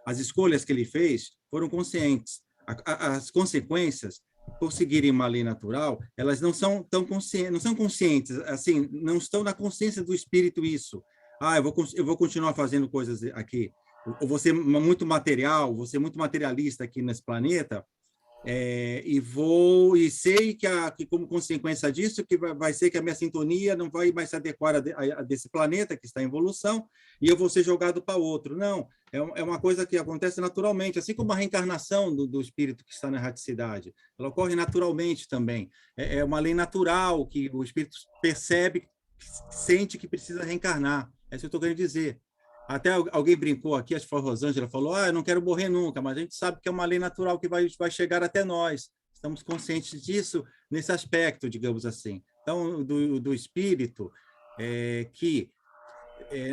As escolhas que ele fez foram conscientes. As consequências, por seguirem uma lei natural, elas não são tão conscientes, não são conscientes, assim, não estão na consciência do espírito isso. Eu vou continuar fazendo coisas aqui, ou vou ser muito material, vou ser muito materialista aqui nesse planeta, e sei que como consequência disso que vai ser que a minha sintonia não vai mais se adequar a desse planeta que está em evolução e eu vou ser jogado para outro. Não, é uma coisa que acontece naturalmente, assim como a reencarnação do espírito que está na erraticidade. Ela ocorre naturalmente também. É uma lei natural que o espírito percebe, sente que precisa reencarnar. É isso que eu estou querendo dizer. Até alguém brincou aqui, acho que foi a Rosângela, falou, eu não quero morrer nunca, mas a gente sabe que é uma lei natural que vai chegar até nós. Estamos conscientes disso nesse aspecto, digamos assim. Então, do espírito, que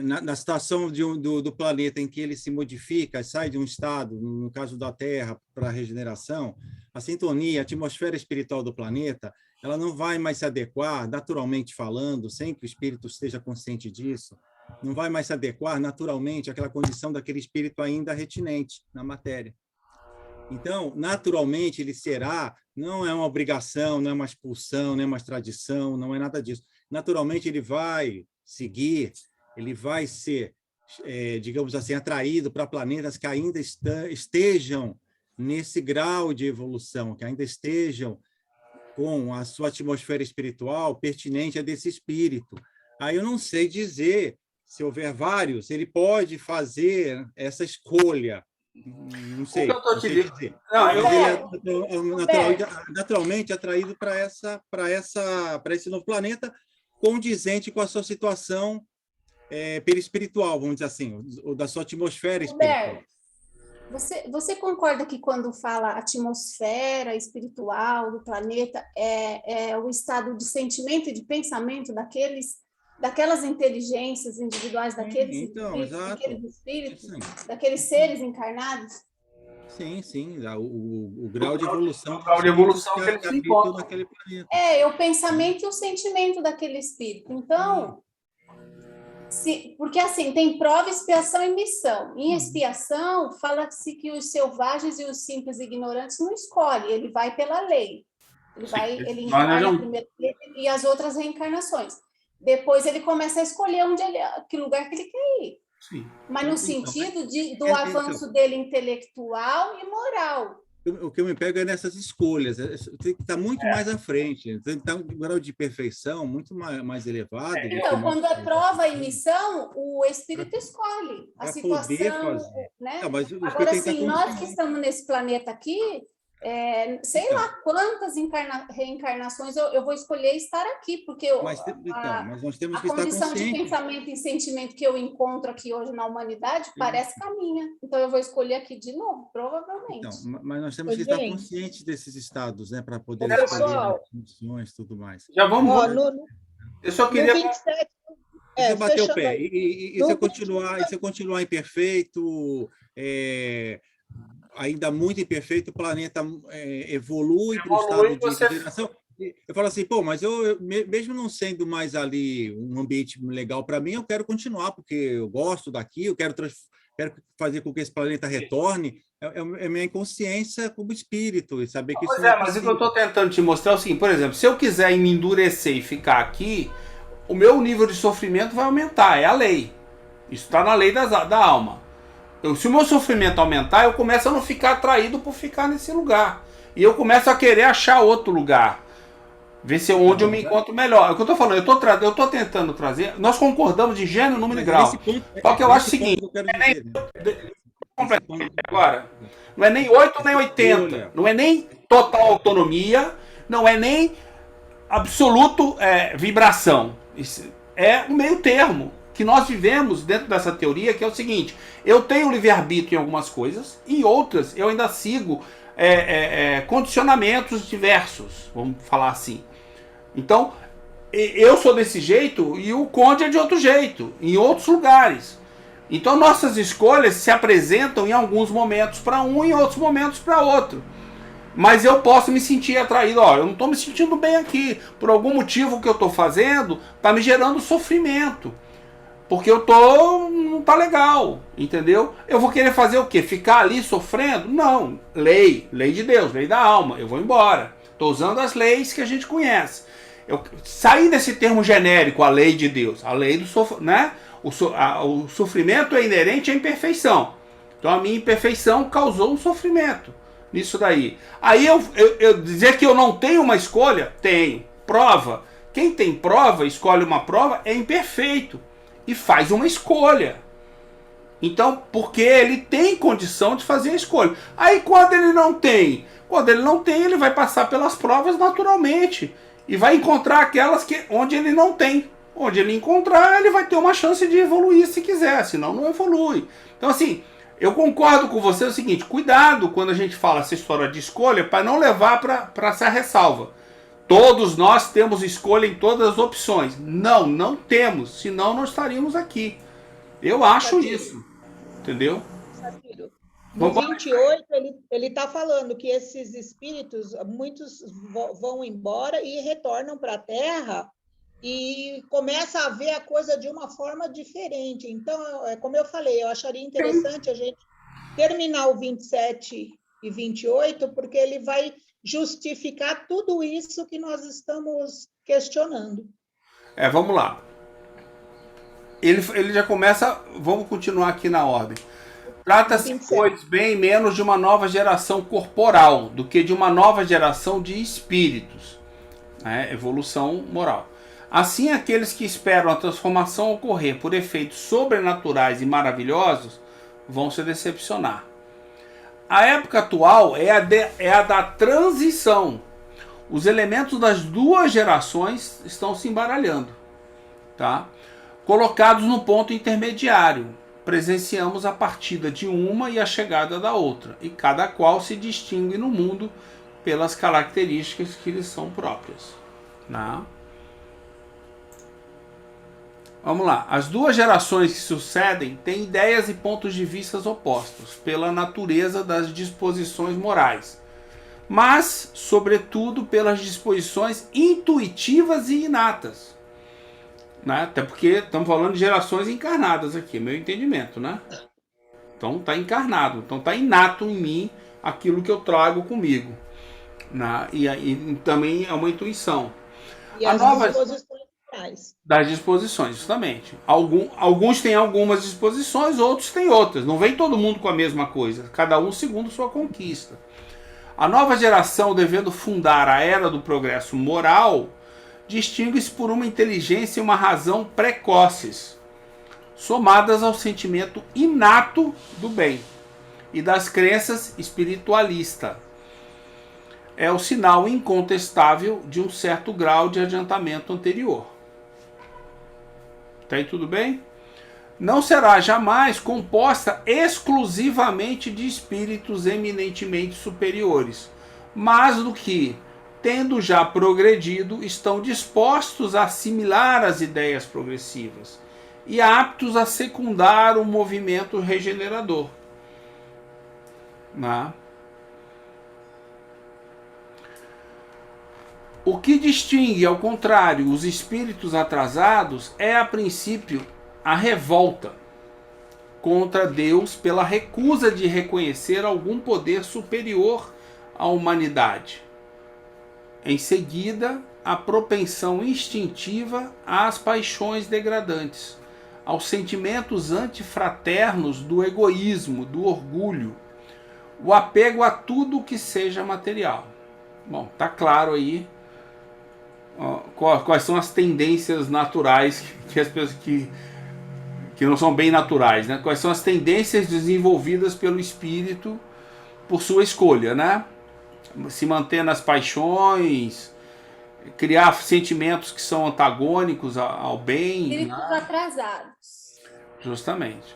na situação do planeta em que ele se modifica, sai de um estado, no caso da Terra, para a regeneração, a sintonia, a atmosfera espiritual do planeta, ela não vai mais se adequar, naturalmente falando, sem que o espírito esteja consciente disso, não vai mais se adequar naturalmente àquela condição daquele espírito ainda retinente na matéria. Então, naturalmente, ele será, não é uma obrigação, não é uma expulsão, não é uma extradição, não é nada disso. Naturalmente, ele vai seguir, ele vai ser, digamos assim, atraído para planetas que ainda estejam nesse grau de evolução, que ainda estejam com a sua atmosfera espiritual pertinente a desse espírito. Aí eu não sei dizer, se houver vários, ele pode fazer essa escolha. Não sei. O que eu estou te dizer. dizendo? Ele é naturalmente atraído para esse novo planeta, condizente com a sua situação perispiritual, vamos dizer assim, ou da sua atmosfera espiritual. Você concorda que quando fala atmosfera espiritual do planeta é o estado de sentimento e de pensamento daquelas inteligências individuais, daqueles espíritos, daqueles seres encarnados? Sim, o grau de evolução. O grau de evolução que eles se encontram naquele planeta. É o pensamento e o sentimento daquele espírito. Então, porque assim, tem prova, expiação e missão. Em expiação, fala-se que os selvagens e os simples ignorantes não escolhem, ele vai pela lei. Ele encarna primeiro e as outras reencarnações. depois ele começa a escolher que lugar que ele quer ir. Sim. Mas no sentido do avanço dele intelectual e moral. O que eu me pego é nessas escolhas. Tem que estar muito mais à frente. Tem que estar um grau de perfeição muito mais elevado. Então, quando é prova e missão, o espírito escolhe a situação. Né? Não, mas agora, assim, nós que estamos nesse planeta aqui, sei lá quantas reencarnações eu vou escolher estar aqui, porque mas nós temos que a estar condição de conscientes. pensamento e sentimento que eu encontro aqui hoje na humanidade parece com a minha. Então, eu vou escolher aqui de novo, provavelmente. Então, mas nós temos que estar conscientes desses estados, né, para poder escolher as funções e tudo mais. Já vamos. Eu só queria. 27, você bater o pé. E se eu continuar imperfeito, ainda muito imperfeito, o planeta evolui para o estado de regeneração. Eu falo assim, pô, mas eu mesmo não sendo mais ali um ambiente legal para mim, eu quero continuar, porque eu gosto daqui, eu quero fazer com que esse planeta retorne. É minha inconsciência como espírito, e saber que isso mas o que eu estou tentando te mostrar é o seguinte, por exemplo, se eu quiser me endurecer e ficar aqui, o meu nível de sofrimento vai aumentar, é a lei. Isso está na lei da alma. Se o meu sofrimento aumentar, eu começo a não ficar atraído por ficar nesse lugar. E eu começo a querer achar outro lugar. Ver se onde eu me encontro melhor. É o que eu estou falando, eu estou tentando trazer. Nós concordamos de gênero, número e grau. Só que eu acho o seguinte. Agora, não é nem 8 nem 80. Não é nem total autonomia. Não é nem absoluto vibração. Isso é o meio termo que nós vivemos dentro dessa teoria, que é o seguinte: eu tenho livre-arbítrio em algumas coisas, e outras eu ainda sigo condicionamentos diversos, vamos falar assim. Então, eu sou desse jeito e o Conde é de outro jeito, em outros lugares. Então, nossas escolhas se apresentam em alguns momentos para um e em outros momentos para outro. Mas eu posso me sentir atraído. Eu não estou me sentindo bem aqui. Por algum motivo que eu estou fazendo, está me gerando sofrimento. Porque não tá legal, entendeu? Eu vou querer fazer o quê? Ficar ali sofrendo? Não. Lei de Deus, lei da alma. Eu vou embora. Estou usando as leis que a gente conhece. Eu saí desse termo genérico, a lei de Deus. A lei do sofrimento, né? O sofrimento é inerente à imperfeição. Então a minha imperfeição causou um sofrimento nisso daí. Aí eu dizer que eu não tenho uma escolha? Tenho. Prova. Quem tem prova, escolhe uma prova, é imperfeito. E faz uma escolha. Então, porque ele tem condição de fazer a escolha. Aí quando ele não tem, ele vai passar pelas provas naturalmente. E vai encontrar aquelas onde ele não tem. Onde ele encontrar, ele vai ter uma chance de evoluir se quiser, senão não evolui. Então assim, eu concordo com você o seguinte: cuidado quando a gente fala essa história de escolha, para não levar para essa ressalva. Todos nós temos escolha em todas as opções. Não temos, senão não estaríamos aqui. Eu acho isso, entendeu? No 28, ele está falando que esses espíritos, muitos vão embora e retornam para a Terra e começa a ver a coisa de uma forma diferente. Então, como eu falei, eu acharia interessante a gente terminar o 27 e 28, porque ele vai justificar tudo isso que nós estamos questionando. Vamos lá. Ele já começa, vamos continuar aqui na ordem. Trata-se, pois, bem menos de uma nova geração corporal do que de uma nova geração de espíritos. Evolução moral. Assim, aqueles que esperam a transformação ocorrer por efeitos sobrenaturais e maravilhosos vão se decepcionar. A época atual é a da transição. Os elementos das duas gerações estão se embaralhando, tá? Colocados no ponto intermediário, presenciamos a partida de uma e a chegada da outra, e cada qual se distingue no mundo pelas características que lhes são próprias. Né? Vamos lá. As duas gerações que sucedem têm ideias e pontos de vista opostos pela natureza das disposições morais, mas, sobretudo, pelas disposições intuitivas e inatas. Né? Até porque estamos falando de gerações encarnadas aqui, meu entendimento, né? Então está encarnado, então está inato em mim aquilo que eu trago comigo. Né? E também é uma intuição. E as disposições Das disposições, justamente. Alguns têm algumas disposições, outros têm outras. Não vem todo mundo com a mesma coisa, cada um segundo sua conquista. A nova geração, devendo fundar a era do progresso moral, distingue-se por uma inteligência e uma razão precoces, somadas ao sentimento inato do bem e das crenças espiritualistas. É o sinal incontestável de um certo grau de adiantamento anterior. Tá aí tudo bem? Não será jamais composta exclusivamente de espíritos eminentemente superiores, mas do que, tendo já progredido, estão dispostos a assimilar as ideias progressivas e aptos a secundar o movimento regenerador. Né? O que distingue, ao contrário, os espíritos atrasados é, a princípio, a revolta contra Deus pela recusa de reconhecer algum poder superior à humanidade. Em seguida, a propensão instintiva às paixões degradantes, aos sentimentos antifraternos do egoísmo, do orgulho, o apego a tudo que seja material. Bom, tá claro aí quais são as tendências naturais que as pessoas que não são bem naturais, né? Quais são as tendências desenvolvidas pelo espírito por sua escolha, né? Se manter nas paixões, criar sentimentos que são antagônicos ao bem. Espíritos atrasados. Justamente.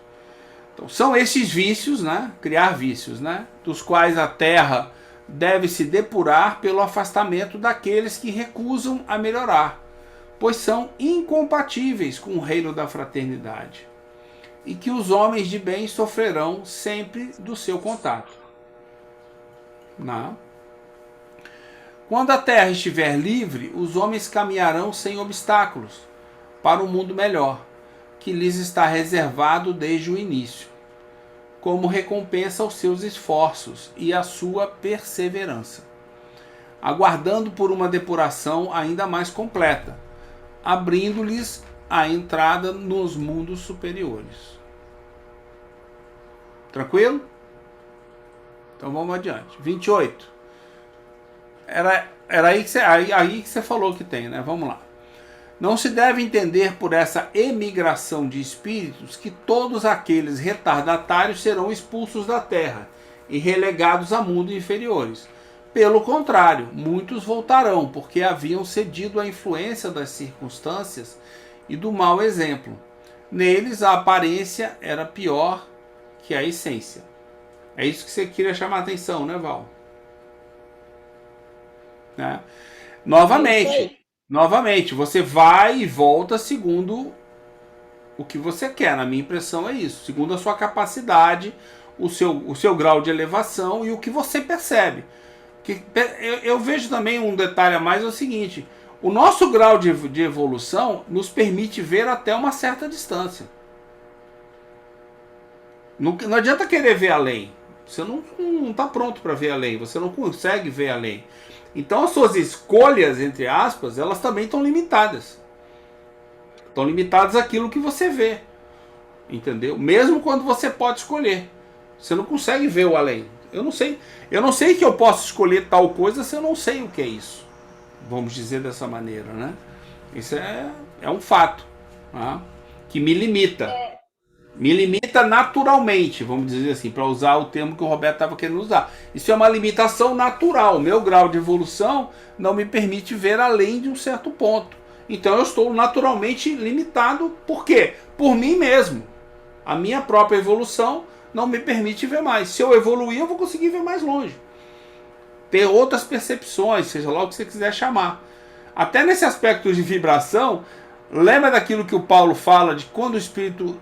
Então, são esses vícios, né? Criar vícios, né? Dos quais a Terra deve se depurar pelo afastamento daqueles que recusam a melhorar, pois são incompatíveis com o reino da fraternidade, e que os homens de bem sofrerão sempre do seu contato. Não. Quando a Terra estiver livre, os homens caminharão sem obstáculos para um mundo melhor, que lhes está reservado desde o início, como recompensa aos seus esforços e à sua perseverança, aguardando por uma depuração ainda mais completa, abrindo-lhes a entrada nos mundos superiores. Tranquilo? Então vamos adiante. 28. Era aí que você falou que tem, né? Vamos lá. Não se deve entender por essa emigração de espíritos que todos aqueles retardatários serão expulsos da Terra e relegados a mundos inferiores. Pelo contrário, muitos voltarão, porque haviam cedido à influência das circunstâncias e do mau exemplo. Neles a aparência era pior que a essência. É isso que você queria chamar a atenção, né, Val? Né? Novamente, você vai e volta segundo o que você quer. Na minha impressão é isso. Segundo a sua capacidade, o seu grau de elevação e o que você percebe. Eu vejo também um detalhe a mais, é o seguinte. O nosso grau de evolução nos permite ver até uma certa distância. Não adianta querer ver além. Você não está pronto para ver além. Você não consegue ver além. Então as suas escolhas, entre aspas, elas também estão limitadas. Estão limitadas àquilo que você vê. Entendeu? Mesmo quando você pode escolher. Você não consegue ver o além. Eu não sei que eu posso escolher tal coisa se eu não sei o que é isso. Vamos dizer dessa maneira, né? Isso é um fato, né? Que me limita. Me limita naturalmente, vamos dizer assim, para usar o termo que o Roberto estava querendo usar. Isso é uma limitação natural. O meu grau de evolução não me permite ver além de um certo ponto. Então eu estou naturalmente limitado. Por quê? Por mim mesmo. A minha própria evolução não me permite ver mais. Se eu evoluir, eu vou conseguir ver mais longe. Ter outras percepções, seja lá o que você quiser chamar. Até nesse aspecto de vibração, lembra daquilo que o Paulo fala de quando o espírito...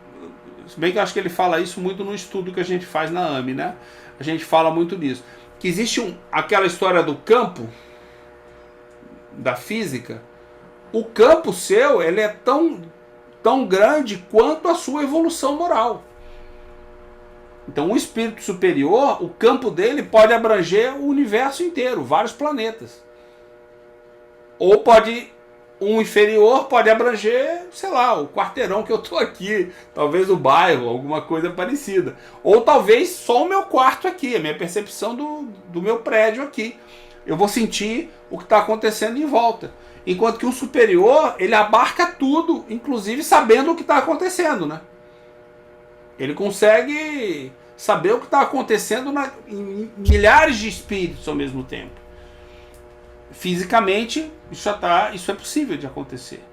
Se bem que eu acho que ele fala isso muito no estudo que a gente faz na AME, né? A gente fala muito disso. Que existe aquela história do campo, da física. O campo seu, ele é tão grande quanto a sua evolução moral. Então, um espírito superior, o campo dele pode abranger o universo inteiro, vários planetas. Ou pode Um inferior pode abranger, sei lá, o quarteirão que eu tô aqui, talvez o bairro, alguma coisa parecida. Ou talvez só o meu quarto aqui, a minha percepção do meu prédio aqui. Eu vou sentir o que está acontecendo em volta. Enquanto que o superior, ele abarca tudo, inclusive sabendo o que está acontecendo, né? Ele consegue saber o que está acontecendo em milhares de espíritos ao mesmo tempo. Fisicamente, isso é possível de acontecer.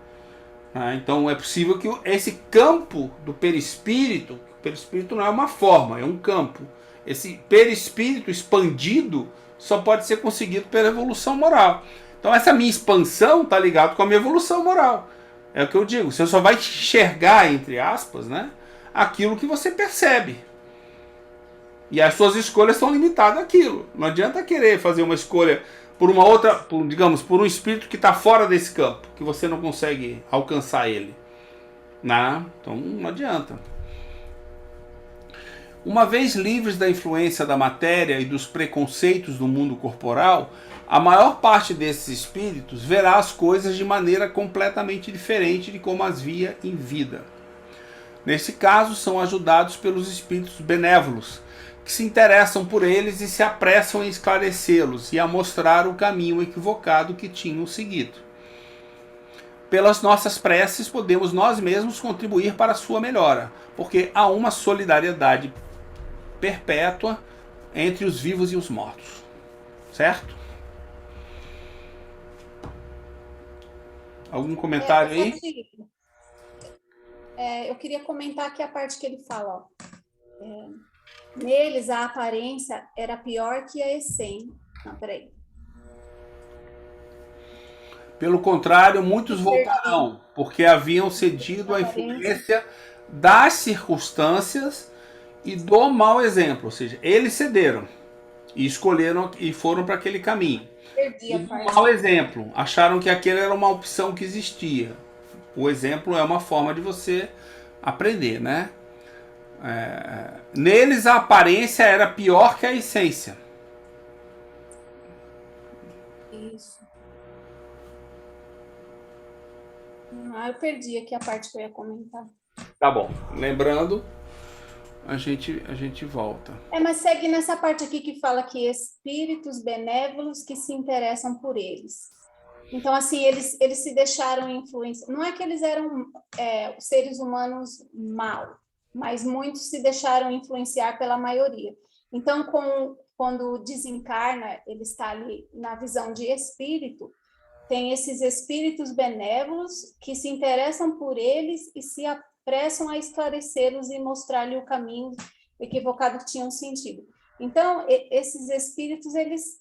Então é possível que esse campo do perispírito, o perispírito não é uma forma, é um campo. Esse perispírito expandido só pode ser conseguido pela evolução moral. Então essa minha expansão está ligada com a minha evolução moral. É o que eu digo, você só vai enxergar, entre aspas, né, aquilo que você percebe. E as suas escolhas são limitadas àquilo. Não adianta querer fazer uma escolha por uma outra, digamos, por um espírito que está fora desse campo, que você não consegue alcançar ele. Então não adianta. Uma vez livres da influência da matéria e dos preconceitos do mundo corporal, a maior parte desses espíritos verá as coisas de maneira completamente diferente de como as via em vida. Nesse caso, são ajudados pelos espíritos benévolos, que se interessam por eles e se apressam em esclarecê-los e a mostrar o caminho equivocado que tinham seguido. Pelas nossas preces, podemos nós mesmos contribuir para a sua melhora, porque há uma solidariedade perpétua entre os vivos e os mortos. Certo? Algum comentário aí? Eu queria comentar aqui a parte que ele fala, neles a aparência era pior que a essência. Não, peraí. Pelo contrário, muitos voltarão, porque haviam cedido à influência das circunstâncias e do mau exemplo. Ou seja, eles cederam e escolheram e foram para aquele caminho. E do mau exemplo, acharam que aquele era uma opção que existia. O exemplo é uma forma de você aprender, né? Neles a aparência era pior que a essência. Isso. Eu perdi aqui a parte que eu ia comentar. Tá bom. Lembrando, a gente volta. Mas segue nessa parte aqui que fala que espíritos benévolos que se interessam por eles. Então, assim, eles se deixaram influenciar. Não é que eles eram seres humanos maus, mas muitos se deixaram influenciar pela maioria. Então, quando desencarna, ele está ali na visão de espírito, tem esses espíritos benévolos que se interessam por eles e se apressam a esclarecê-los e mostrar-lhe o caminho equivocado que tinham sentido. Então, esses espíritos, eles,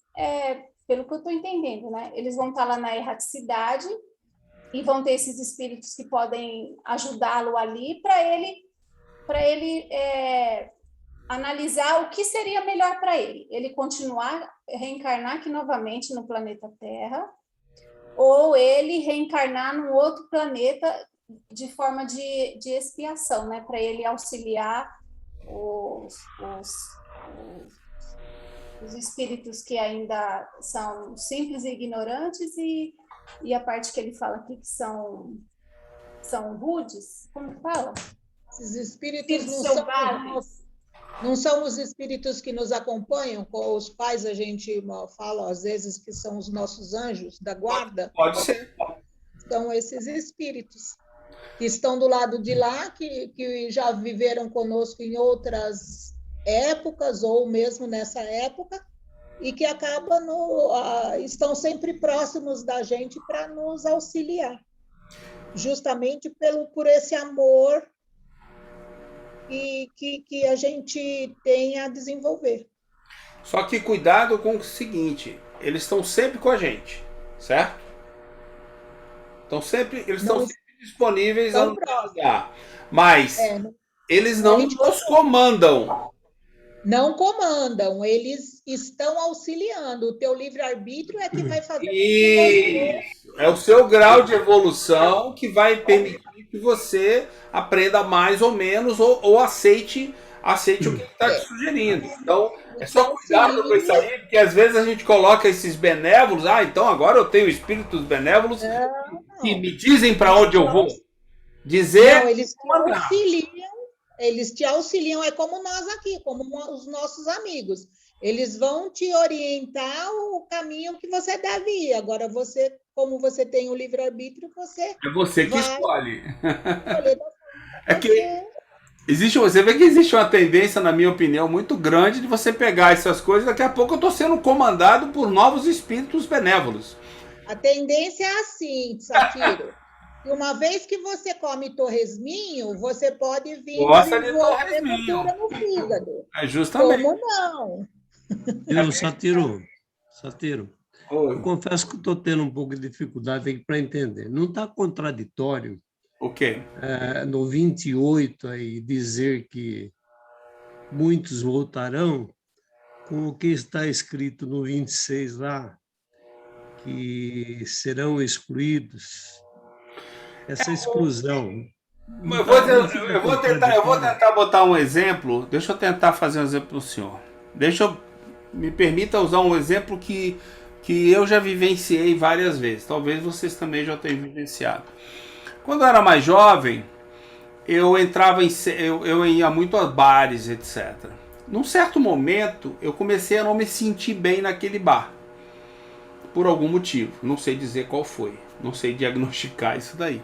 pelo que eu estou entendendo, né, eles vão estar lá na erraticidade e vão ter esses espíritos que podem ajudá-lo ali para ele analisar o que seria melhor para ele. Ele continuar, reencarnar aqui novamente no planeta Terra, ou ele reencarnar num outro planeta de forma de expiação, né? Para ele auxiliar os espíritos que ainda são simples e ignorantes e a parte que ele fala aqui que são rudes, como que fala? Esses espíritos não são os espíritos que nos acompanham, com os pais a gente fala às vezes que são os nossos anjos da guarda. Pode ser. São esses espíritos que estão do lado de lá, que já viveram conosco em outras épocas ou mesmo nessa época e que estão sempre próximos da gente para nos auxiliar, justamente por esse amor e que a gente tem a desenvolver. Só que cuidado com o seguinte, eles estão sempre com a gente, certo? Eles estão sempre disponíveis a nos ajudar, mas eles não nos comandam. Não comandam, eles estão auxiliando. O teu livre-arbítrio é que vai fazer Isso. É o seu grau de evolução que vai permitir que você aprenda mais ou menos ou aceite o que está te sugerindo. Então, é só cuidado com isso aí, porque às vezes a gente coloca esses benévolos, então agora eu tenho espíritos benévolos que me dizem para onde eu vou. Dizer. Não, eles te auxiliam, é como nós aqui, como os nossos amigos. Eles vão te orientar o caminho que você deve ir. Agora, você, como você tem o livre-arbítrio, você É você que vai escolhe. escolher da forma É que você vê que existe uma tendência, na minha opinião, muito grande de você pegar essas coisas. Daqui a pouco eu estou sendo comandado por novos espíritos benévolos. A tendência é assim, Satiro. E uma vez que você come torresminho, você pode vir Gosta de desenvolver torresminho. gordura no fígado. É justamente. Como não? Eu, Satiro, Oi. eu confesso que estou tendo um pouco de dificuldade aqui para entender. Não está contraditório O quê? no 28 aí dizer que muitos voltarão com o que está escrito no 26 lá, que serão excluídos? Essa exclusão. Eu vou tentar botar um exemplo. Deixa eu tentar fazer um exemplo para o senhor. Me permita usar um exemplo que eu já vivenciei várias vezes. Talvez vocês também já tenham vivenciado. Quando eu era mais jovem, eu ia muito a bares, etc. Num certo momento, eu comecei a não me sentir bem naquele bar. Por algum motivo. Não sei dizer qual foi. Não sei diagnosticar isso daí.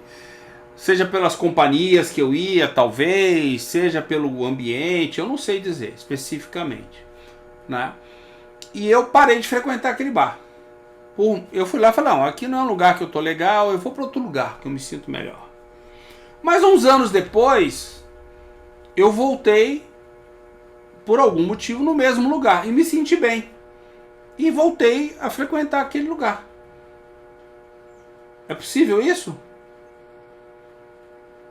Seja pelas companhias que eu ia, talvez, seja pelo ambiente, eu não sei dizer especificamente, né? E eu parei de frequentar aquele bar. Eu fui lá e falei, não, aqui não é um lugar que eu tô legal, eu vou para outro lugar que eu me sinto melhor. Mas uns anos depois, eu voltei por algum motivo no mesmo lugar e me senti bem. E voltei a frequentar aquele lugar. É possível isso?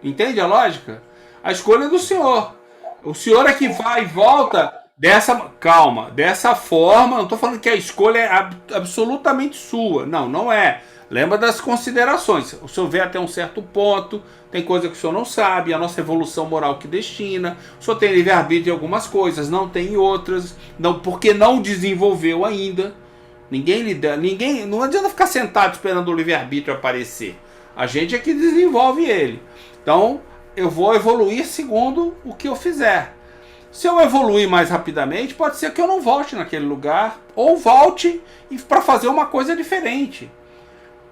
Entende a lógica? A escolha é do senhor. O senhor é que vai e volta dessa forma. Não estou falando que a escolha é absolutamente sua. Não é. Lembra das considerações. O senhor vê até um certo ponto, tem coisa que o senhor não sabe, a nossa evolução moral que destina. O senhor tem livre-arbítrio em algumas coisas, não tem em outras, não, porque não desenvolveu ainda. Não adianta ficar sentado esperando o livre-arbítrio aparecer. A gente é que desenvolve ele. Então, eu vou evoluir segundo o que eu fizer. Se eu evoluir mais rapidamente, pode ser que eu não volte naquele lugar, ou volte para fazer uma coisa diferente.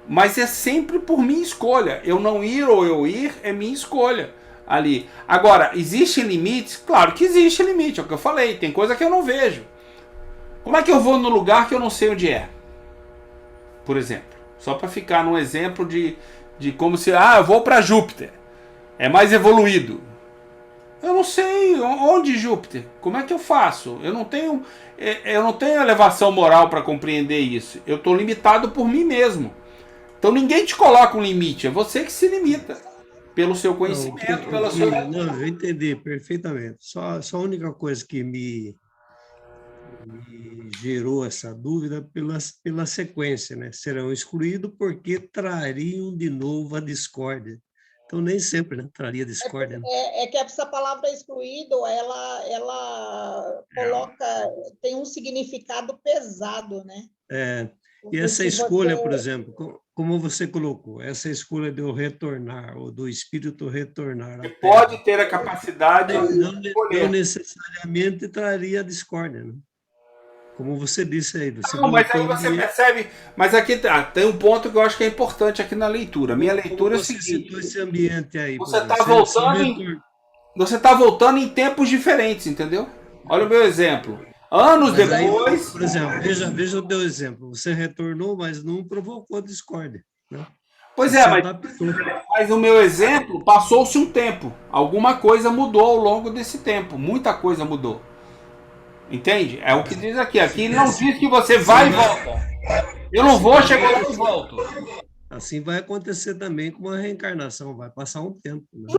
Mas é sempre por minha escolha. Eu não ir ou eu ir é minha escolha ali. Agora, existe limites? Claro que existe limite, é o que eu falei. Tem coisa que eu não vejo. Como é que eu vou no lugar que eu não sei onde é? Por exemplo. Só para ficar num exemplo de como se... eu vou para Júpiter. É mais evoluído. Eu não sei onde Júpiter. Como é que eu faço? Eu não tenho elevação moral para compreender isso. Eu estou limitado por mim mesmo. Então ninguém te coloca um limite. É você que se limita. Pelo seu conhecimento, pela sua... Não, eu entendi perfeitamente. Só a única coisa que me gerou essa dúvida pela sequência, né? Serão excluídos porque trariam de novo a discórdia. Então, nem sempre, né? Traria discórdia. Né? É que essa palavra excluído, ela tem um significado pesado, né? E essa escolha, por exemplo, como você colocou, essa escolha de eu retornar, ou do espírito retornar. Você pode ter a capacidade de escolher. Não necessariamente traria discórdia, né? Como você disse aí. Mas aí você percebe... Mas aqui tem um ponto que eu acho que é importante aqui na leitura. Minha leitura é o seguinte... Você citou esse ambiente aí. Você está voltando em tempos diferentes, entendeu? Olha o meu exemplo. Anos depois... Aí, por exemplo, veja o meu exemplo. Você retornou, mas não provocou discórdia, né? Pois é, mas o meu exemplo, passou-se um tempo. Alguma coisa mudou ao longo desse tempo. Muita coisa mudou. Entende? É o que diz aqui. Aqui não diz que você vai e volta. Eu não vou chegar lá e volto. Assim vai acontecer também com uma reencarnação. Vai passar um tempo. Né?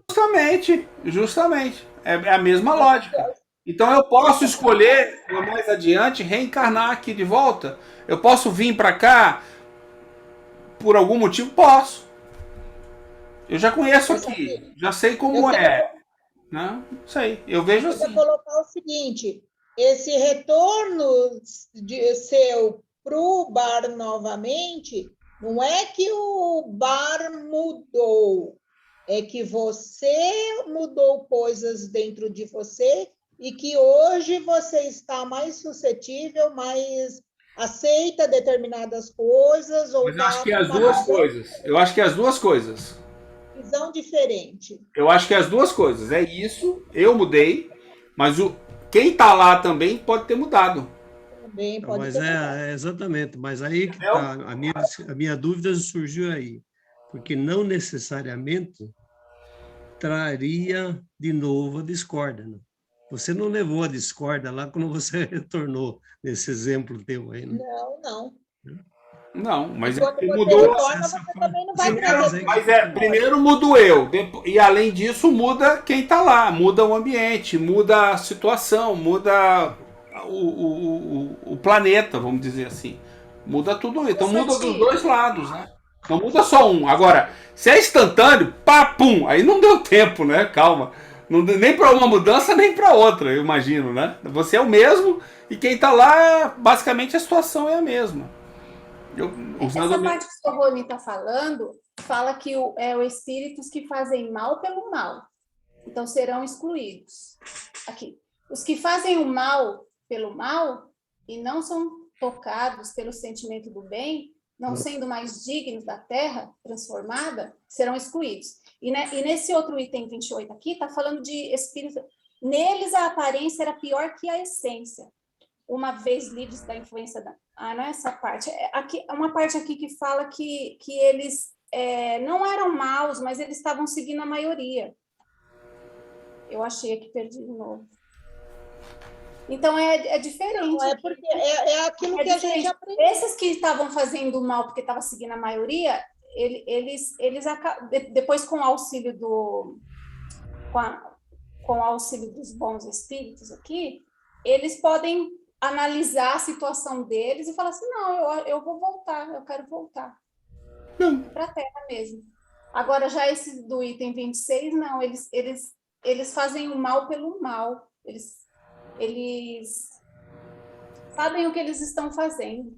Justamente. É a mesma lógica. Então eu posso escolher, mais adiante, reencarnar aqui de volta. Eu posso vir para cá por algum motivo? Posso. Eu já conheço aqui. Já sei como é. Não sei. Eu vejo assim. Eu vou colocar o seguinte... Esse retorno seu para o bar novamente Não é que o bar mudou, é que você mudou coisas dentro de você e que hoje você está mais suscetível, mais aceita determinadas coisas ou Mas eu acho que é dá as uma duas coisas. Eu acho que é as duas coisas. visão diferente. Eu acho que é as duas coisas. É isso, eu mudei, mas quem tá lá também pode ter mudado. Também Não, pode mas ter mudado. exatamente, mas aí que tá, a minha dúvida surgiu aí, porque não necessariamente traria de novo a discórdia, né? Você não levou a discórdia lá quando você retornou, nesse exemplo teu aí, né? Não. Não, mas Quando você mudou. retorna, você também não vai trazer. Primeiro mudo eu, e além disso muda quem tá lá, muda o ambiente, muda a situação, muda o planeta, vamos dizer assim. Muda tudo isso. Então muda dos dois lados, né? Não muda só um. Agora, se é instantâneo, pá, pum, aí não deu tempo, né? Calma. Não, nem para uma mudança, nem para outra, eu imagino, né? Você é o mesmo e quem tá lá, basicamente a situação é a mesma. Essa parte que o Rony está falando, fala que os espíritos que fazem mal pelo mal. Então, serão excluídos. Aqui. Os que fazem o mal pelo mal e não são tocados pelo sentimento do bem, não sendo mais dignos da terra transformada, serão excluídos. E nesse outro item 28 aqui, está falando de espíritos. Neles a aparência era pior que a essência, uma vez livres da influência da... não é essa parte. Aqui, uma parte aqui que fala que eles não eram maus, mas eles estavam seguindo a maioria. Eu achei aqui, perdi de novo. Então, é diferente. Não, é porque é aquilo que diferente. A gente aprendeu. Esses que estavam fazendo mal porque estavam seguindo a maioria, eles depois com o auxílio com o auxílio dos bons espíritos aqui, eles podem analisar a situação deles e falar assim, não, eu vou voltar, eu quero voltar para a Terra mesmo. Agora, já esse do item 26, não, eles fazem o mal pelo mal, eles sabem o que eles estão fazendo.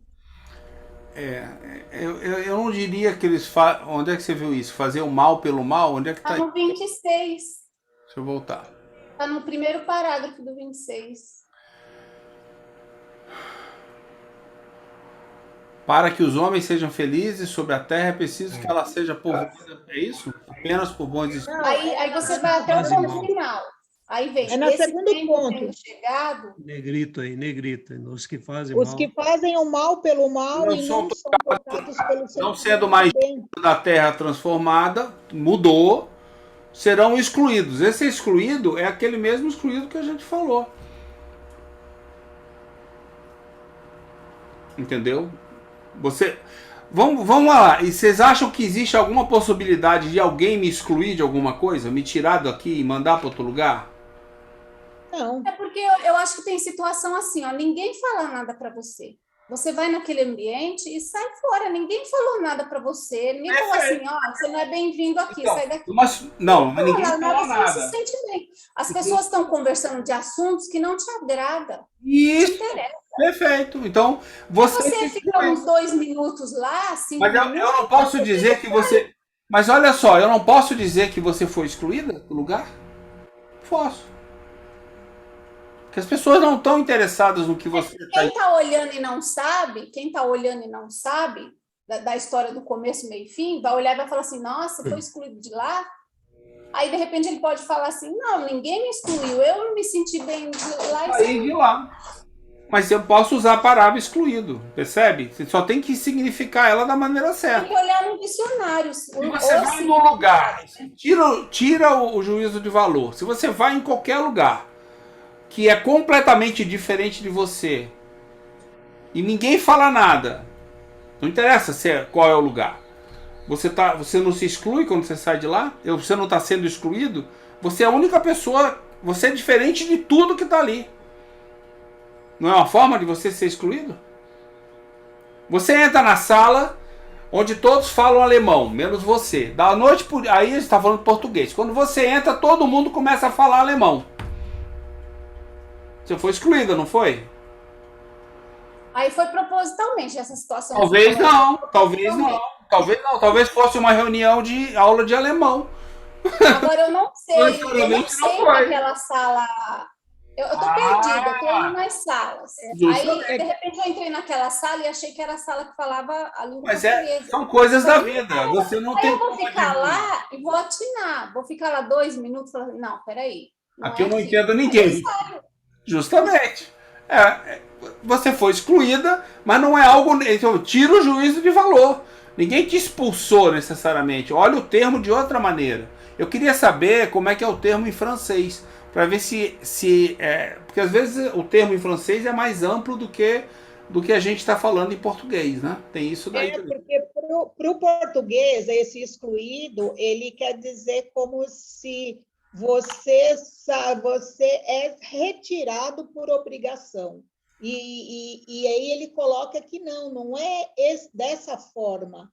Eu não diria que eles fazem... Onde é que você viu isso? Fazer o mal pelo mal? Onde é que Está no 26. Deixa eu voltar. Está no primeiro parágrafo do 26. Para que os homens sejam felizes sobre a terra, é preciso que ela seja povoada. É isso? Apenas por bons espíritos. Aí você vai até o ponto final. Aí vem. É no segundo ponto. Chegado, Negrito aí, os que fazem Os mal. que fazem o mal pelo mal Não e são não são tocados pelo Não sentimento sendo mais do bem. da terra transformada, mudou, serão excluídos. Esse excluído é aquele mesmo excluído que a gente falou. Entendeu? Vamos lá. E vocês acham que existe alguma possibilidade de alguém me excluir de alguma coisa? Me tirar daqui e mandar para outro lugar? Não. é porque eu acho que tem situação assim, ó, ninguém fala nada para você. Você vai naquele ambiente e sai fora, ninguém falou nada para você, ninguém falou assim, ó, você não é bem-vindo aqui, Então, sai daqui. mas ninguém Não, fala você nada. se sente bem. As pessoas estão conversando de assuntos que não te agradam, Isso, te interessam. perfeito. Então, você Você fica uns 2 minutos lá, 5 Mas minutos... eu não posso dizer que você... Mas olha só, eu não posso dizer que você foi excluída do lugar? Posso. Porque as pessoas não estão interessadas no que você está... Quem está olhando e não sabe da história do começo, meio e fim, vai olhar e vai falar assim, nossa, foi excluído de lá? Aí, de repente, ele pode falar assim, não, ninguém me excluiu, eu me senti bem de lá e Sair de lá. Mas eu posso usar a palavra excluído, percebe? Você só tem que significar ela da maneira certa. tem que olhar no dicionário. Se você vai num lugar, tira o juízo de valor. Se você vai em qualquer lugar que é completamente diferente de você e ninguém fala nada, não interessa qual é o lugar. Você não se exclui quando você sai de lá? Você não está sendo excluído? Você é a única pessoa, você é diferente de tudo que está ali. Não é uma forma de você ser excluído? Você entra na sala onde todos falam alemão, menos você. Da noite aí você está falando português. Quando você entra, todo mundo começa a falar alemão. Você foi excluída, não foi? Aí foi propositalmente essa situação. Talvez não, talvez não. Talvez não, talvez fosse uma reunião de aula de alemão. Agora eu não sei foi. naquela sala. Eu tô perdida, eu tô indo nas salas. Aí, de repente, eu entrei naquela sala e achei que era a sala que falava a língua portuguesa. São coisas da vida. Você não tem. Eu vou ficar lá e vou atinar. Vou ficar lá 2 minutos falando, não, peraí. Aqui eu não entendo ninguém. Justamente. Você foi excluída, mas não é algo. Então, tira o juízo de valor. Ninguém te expulsou necessariamente. Olha o termo de outra maneira. Eu queria saber como é que é o termo em francês, para ver se porque às vezes o termo em francês é mais amplo do que a gente está falando em português, né? Tem isso daí. Porque para o português, esse excluído, ele quer dizer como se você é retirado por obrigação. E aí ele coloca que não é dessa forma.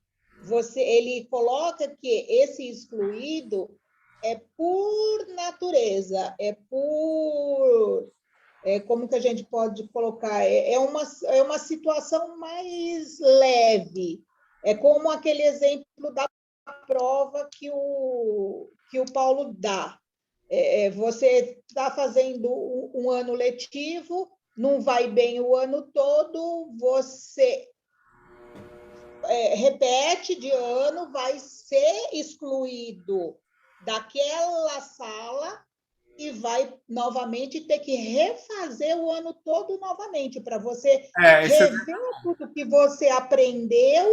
Ele coloca que esse excluído é por natureza, como que a gente pode colocar? É uma situação mais leve. É como aquele exemplo da prova que o Paulo dá. Você está fazendo um ano letivo, não vai bem o ano todo, você repete de ano, vai ser excluído daquela sala e vai novamente ter que refazer o ano todo novamente, para você rever tudo que você aprendeu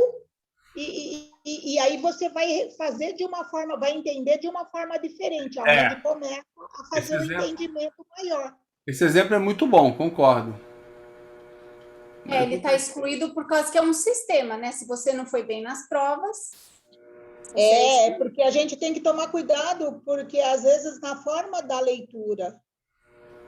e aí você vai fazer de uma forma, vai entender de uma forma diferente, onde começa a fazer um entendimento maior. Esse exemplo é muito bom, concordo. Ele está excluído por causa que é um sistema, né? Se você não foi bem nas provas... Porque a gente tem que tomar cuidado, porque às vezes na forma da leitura,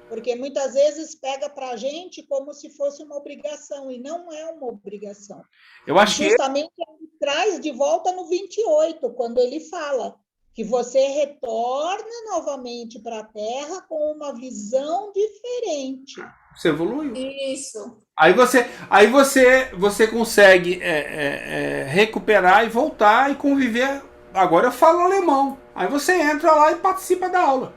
porque muitas vezes pega para a gente como se fosse uma obrigação, e não é uma obrigação. Eu acho justamente ele traz de volta no 28, quando ele fala que você retorna novamente para a Terra com uma visão diferente. Você evoluiu. Isso. Aí você consegue recuperar e voltar e conviver. Agora eu falo alemão. Aí você entra lá e participa da aula.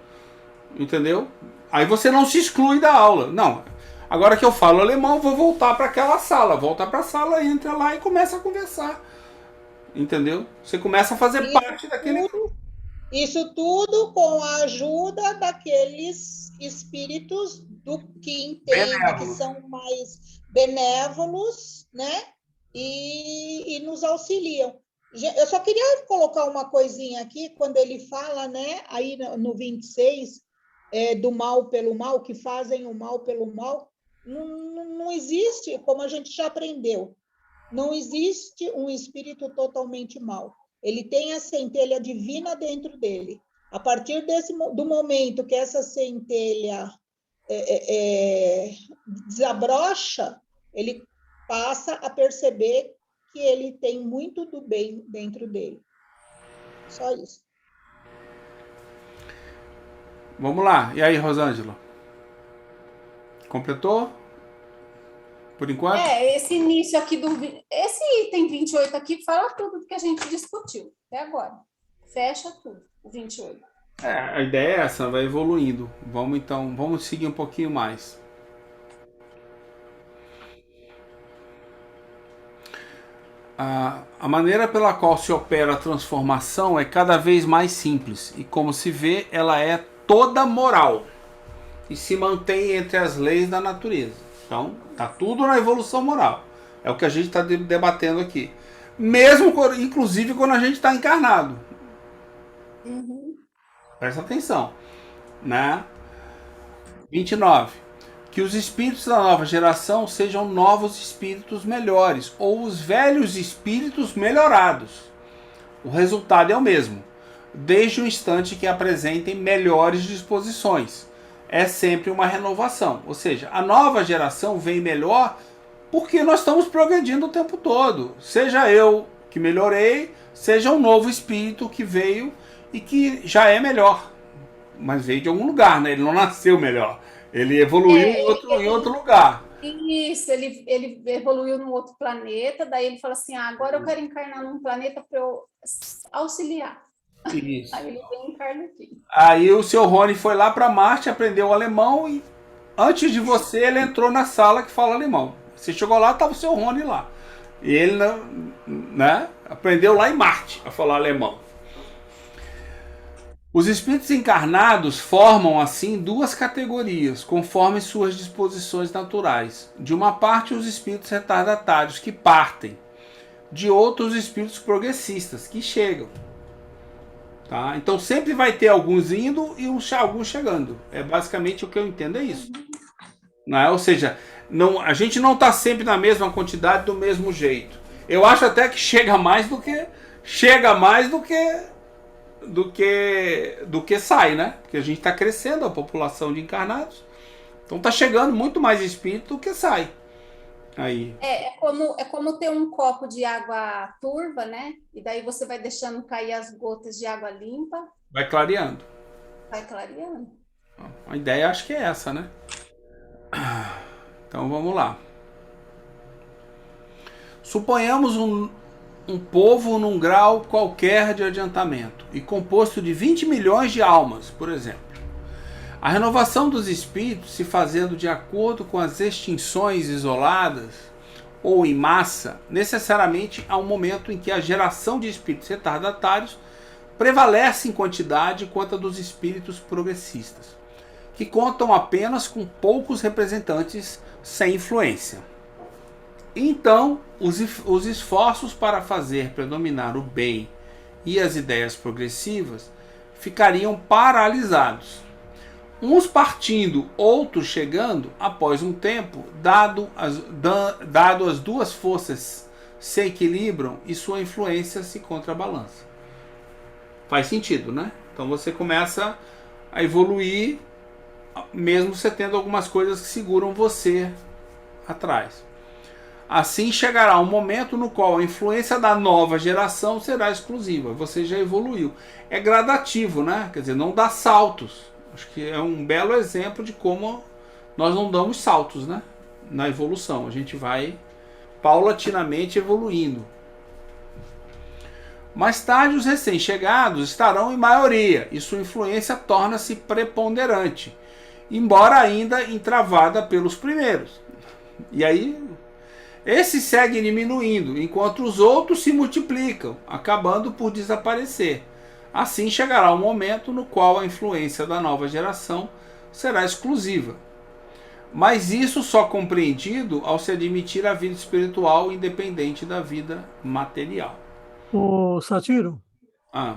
Entendeu? Aí você não se exclui da aula. Não. Agora que eu falo alemão, vou voltar para aquela sala. Volta para a sala, entra lá e começa a conversar. Entendeu? Você começa a fazer parte daquele... Isso tudo com a ajuda daqueles espíritos que entendem, que são mais benévolos, né? E nos auxiliam. Eu só queria colocar uma coisinha aqui, quando ele fala, né, aí no 26, do mal pelo mal, que fazem o mal pelo mal, não existe, como a gente já aprendeu, não existe um espírito totalmente mau. Ele tem a centelha divina dentro dele. A partir do momento que essa centelha desabrocha, ele passa a perceber que ele tem muito do bem dentro dele. Só isso. Vamos lá. E aí, Rosângela? Completou? Por enquanto? Esse início aqui esse item 28 aqui fala tudo que a gente discutiu até agora. Fecha tudo, o 28. A ideia é essa, vai evoluindo. Vamos seguir um pouquinho mais. A maneira pela qual se opera a transformação é cada vez mais simples. E como se vê, ela é toda moral. E se mantém entre as leis da natureza. Então, tá tudo na evolução moral. É o que a gente está debatendo aqui. Mesmo, inclusive, quando a gente está encarnado. Uhum. Presta atenção. Né? 29. Que os espíritos da nova geração sejam novos espíritos melhores, ou os velhos espíritos melhorados. O resultado é o mesmo, desde o instante que apresentem melhores disposições. É sempre uma renovação, ou seja, a nova geração vem melhor porque nós estamos progredindo o tempo todo. Seja eu que melhorei, seja um novo espírito que veio e que já é melhor, mas veio de algum lugar, né? Ele não nasceu melhor, ele evoluiu em outro lugar. Isso, ele evoluiu num outro planeta, daí ele fala assim, agora eu quero encarnar num planeta para eu auxiliar. Isso. Aí ele vem e encarna aqui. Aí o seu Rony foi lá para Marte, aprendeu alemão e antes de você ele entrou na sala que fala alemão. Você chegou lá, estava o seu Rony lá. E ele, né, aprendeu lá em Marte a falar alemão. Os espíritos encarnados formam, assim, duas categorias, conforme suas disposições naturais. De uma parte, os espíritos retardatários, que partem. De outros, os espíritos progressistas, que chegam. Tá? Então, sempre vai ter alguns indo e alguns chegando. É basicamente o que eu entendo, é isso. Não é? Ou seja, a gente não está sempre na mesma quantidade, do mesmo jeito. Eu acho até que chega mais do que sai, né? Porque a gente está crescendo a população de encarnados. Então está chegando muito mais espírito do que sai. Aí. É como ter um copo de água turva, né? E daí você vai deixando cair as gotas de água limpa. Vai clareando. Vai clareando. A ideia acho que é essa, né? Então vamos lá. Suponhamos um povo num grau qualquer de adiantamento e composto de 20 milhões de almas, por exemplo. A renovação dos espíritos se fazendo de acordo com as extinções isoladas ou em massa, necessariamente há um momento em que a geração de espíritos retardatários prevalece em quantidade quanto a dos espíritos progressistas, que contam apenas com poucos representantes sem influência. Então, os esforços para fazer predominar o bem e as ideias progressivas ficariam paralisados. Uns partindo, outros chegando, após um tempo, dado as duas forças se equilibram e sua influência se contrabalança. Faz sentido, né? Então você começa a evoluir, mesmo você tendo algumas coisas que seguram você atrás. Assim chegará um momento no qual a influência da nova geração será exclusiva. Você já evoluiu. É gradativo, né? Quer dizer, não dá saltos. Acho que é um belo exemplo de como nós não damos saltos, né? Na evolução. A gente vai paulatinamente evoluindo. Mais tarde, os recém-chegados estarão em maioria e sua influência torna-se preponderante, embora ainda entravada pelos primeiros. E aí, esses seguem diminuindo, enquanto os outros se multiplicam, acabando por desaparecer. Assim chegará um momento no qual a influência da nova geração será exclusiva. Mas isso só compreendido ao se admitir a vida espiritual independente da vida material. Ô, Satiro, Ah,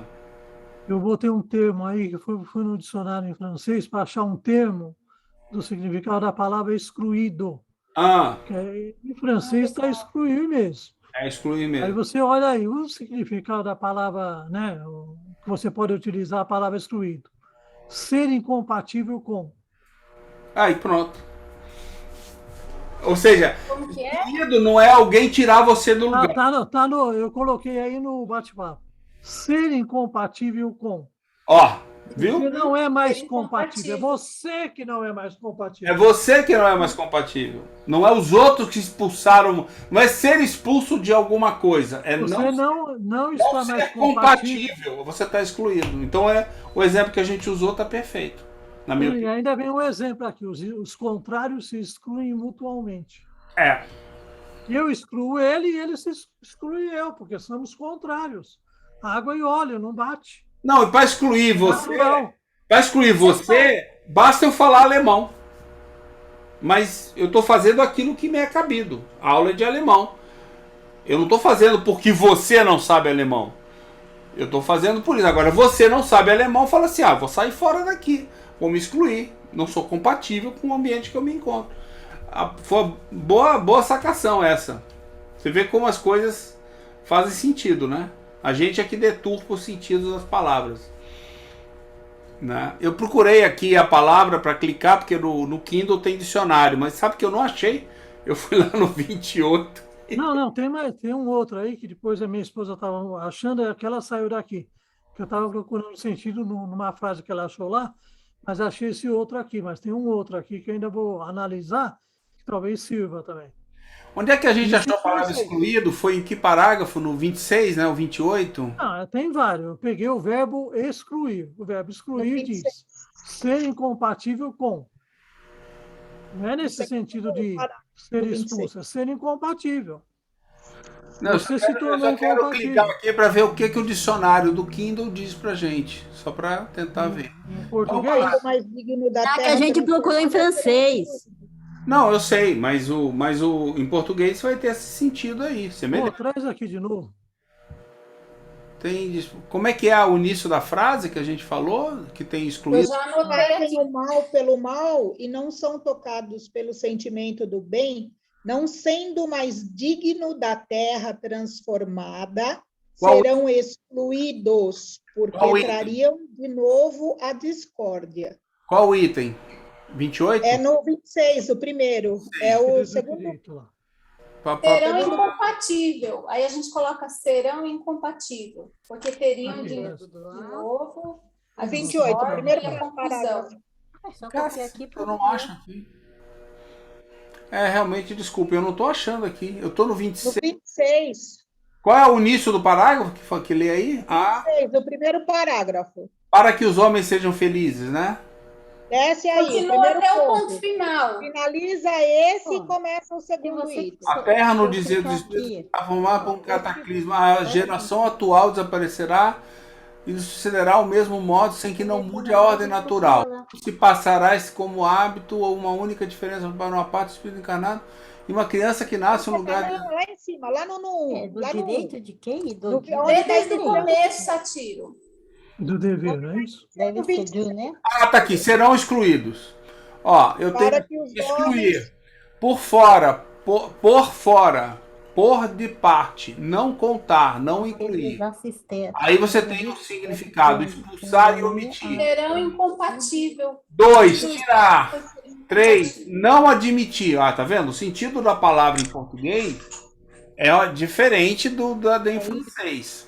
eu botei um termo aí, que fui no dicionário em francês para achar um termo do significado da palavra excluído. Que em francês está excluir mesmo. É excluir mesmo. Aí você olha aí, o significado da palavra, né? Que você pode utilizar a palavra excluído. Ser incompatível com. Aí pronto. Ou seja, Como que é? excluído não é alguém tirar você do lugar. Eu coloquei aí no bate-papo. Ser incompatível com. Ó, viu? Você não é mais Ser compatível. É incompatível. você que não é mais compatível. É você que não é mais compatível. Não é os outros que expulsaram. Não é ser expulso de alguma coisa. É Você não está mais ser compatível. compatível. Você está excluído. Então o exemplo que a gente usou está perfeito. Na minha E opinião. ainda vem um exemplo aqui. Os contrários se excluem mutualmente. É. Eu excluo ele e ele se exclui eu, porque somos contrários. Água e óleo, não bate. Não, e para excluir você. Natural. Para excluir você, basta eu falar alemão. Mas eu estou fazendo aquilo que me é cabido. A aula é de alemão. Eu não estou fazendo porque você não sabe alemão. Eu estou fazendo por isso. Agora, você não sabe alemão, fala assim, vou sair fora daqui. Vou me excluir. Não sou compatível com o ambiente que eu me encontro. Foi boa sacação essa. Você vê como as coisas fazem sentido, né? A gente é que deturpa o sentido das palavras. Né? Eu procurei aqui a palavra para clicar, porque no Kindle tem dicionário, mas sabe que eu não achei? Eu fui lá no 28. Não, tem um outro aí que depois a minha esposa estava achando, é que ela saiu daqui. Que eu estava procurando sentido numa frase que ela achou lá, mas achei esse outro aqui. Mas tem um outro aqui que eu ainda vou analisar, que talvez sirva também. Onde é que a gente Isso achou a palavra isso aí. excluído? Foi em que parágrafo? No 26, né? O 28? Ah, tem vários. Eu peguei o verbo excluir. O verbo excluir No 26. diz ser incompatível com. Não é nesse Isso aqui sentido é o de parágrafo ser 26. expulso, é ser incompatível. Não, eu Você só se quero, tornou clicar incompatível. aqui para ver o que, que o dicionário do Kindle diz pra gente. Só para tentar ver. Em Sendo português, mais digno da Já que a terra gente procurou em transformada, francês. Não, eu sei, mas em português vai ter esse sentido aí. pô, Semelhante. traz aqui de novo. Como é que é o início da frase que a gente falou? Que tem Eu excluído? já anotei aqui. Fazem o mal pelo mal e não são tocados pelo sentimento do bem, não sendo mais digno da terra transformada, Qual- serão excluídos, porque Qual item? trariam de novo a discórdia. Qual item? 28? É no 26, o primeiro. É o Esquerdo, segundo. direito lá. Serão incompatível. Aí a gente coloca serão incompatível, porque teriam Aqui, de né? novo a 28, discórdia primeiro e a confusão. parágrafo. É só Cara, copiar aqui eu não acho aqui. Realmente, desculpa, eu não tô achando aqui. Eu tô no No 26. 26, Qual é o início do parágrafo que lê aí? o primeiro parágrafo. Para que os homens sejam felizes, né? Desce aí, o Continua primeiro até o ponto. ponto final. Finaliza esse e Ó, começa o Se segundo você item. A terra, no se eu dizer do clicar Espírito, aqui, será formada por um cataclismo. A geração atual desaparecerá e sucederá o mesmo modo, sem que não mude a ordem natural. Se passará como hábito ou uma única diferença para uma parte do Espírito encarnado e uma criança que nasce no lugar de... Não, lá em cima, lá no é do lá no direito de quem? Do, No- de- onde Lê está desde o iniciando, começo, Satiro. Do dever, não é isso? deve no ser 26, do, né? Ah, tá aqui, serão excluídos. Ó, eu para tenho que os que excluir. homens... Por fora, por fora, por de parte, não contar, não incluir. Aí você tem o significado, expulsar e omitir. Serão incompatível. 2, tirar. 3, não admitir. Ah, tá vendo? O sentido da palavra em português é diferente da em francês.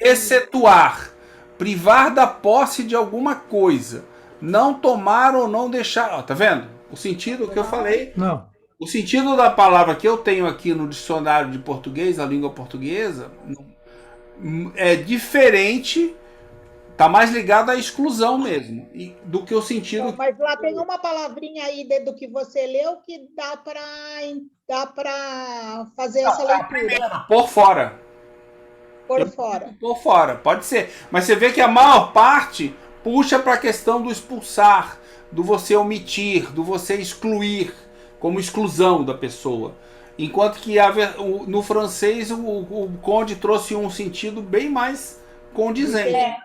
Excetuar, privar da posse de alguma coisa, não tomar ou não deixar. Ó, tá vendo? O sentido que eu falei, Não. o sentido da palavra que eu tenho aqui no dicionário de português, a língua portuguesa, é diferente, tá mais ligado à exclusão mesmo, do que o sentido. Mas lá tem uma palavrinha aí do que você leu que dá para fazer essa leitura Por fora. por fora. Por fora, pode ser. Mas você vê que a maior parte puxa para a questão do expulsar, do você omitir, do você excluir, como exclusão da pessoa. Enquanto que no francês o Conde trouxe um sentido bem mais condizente.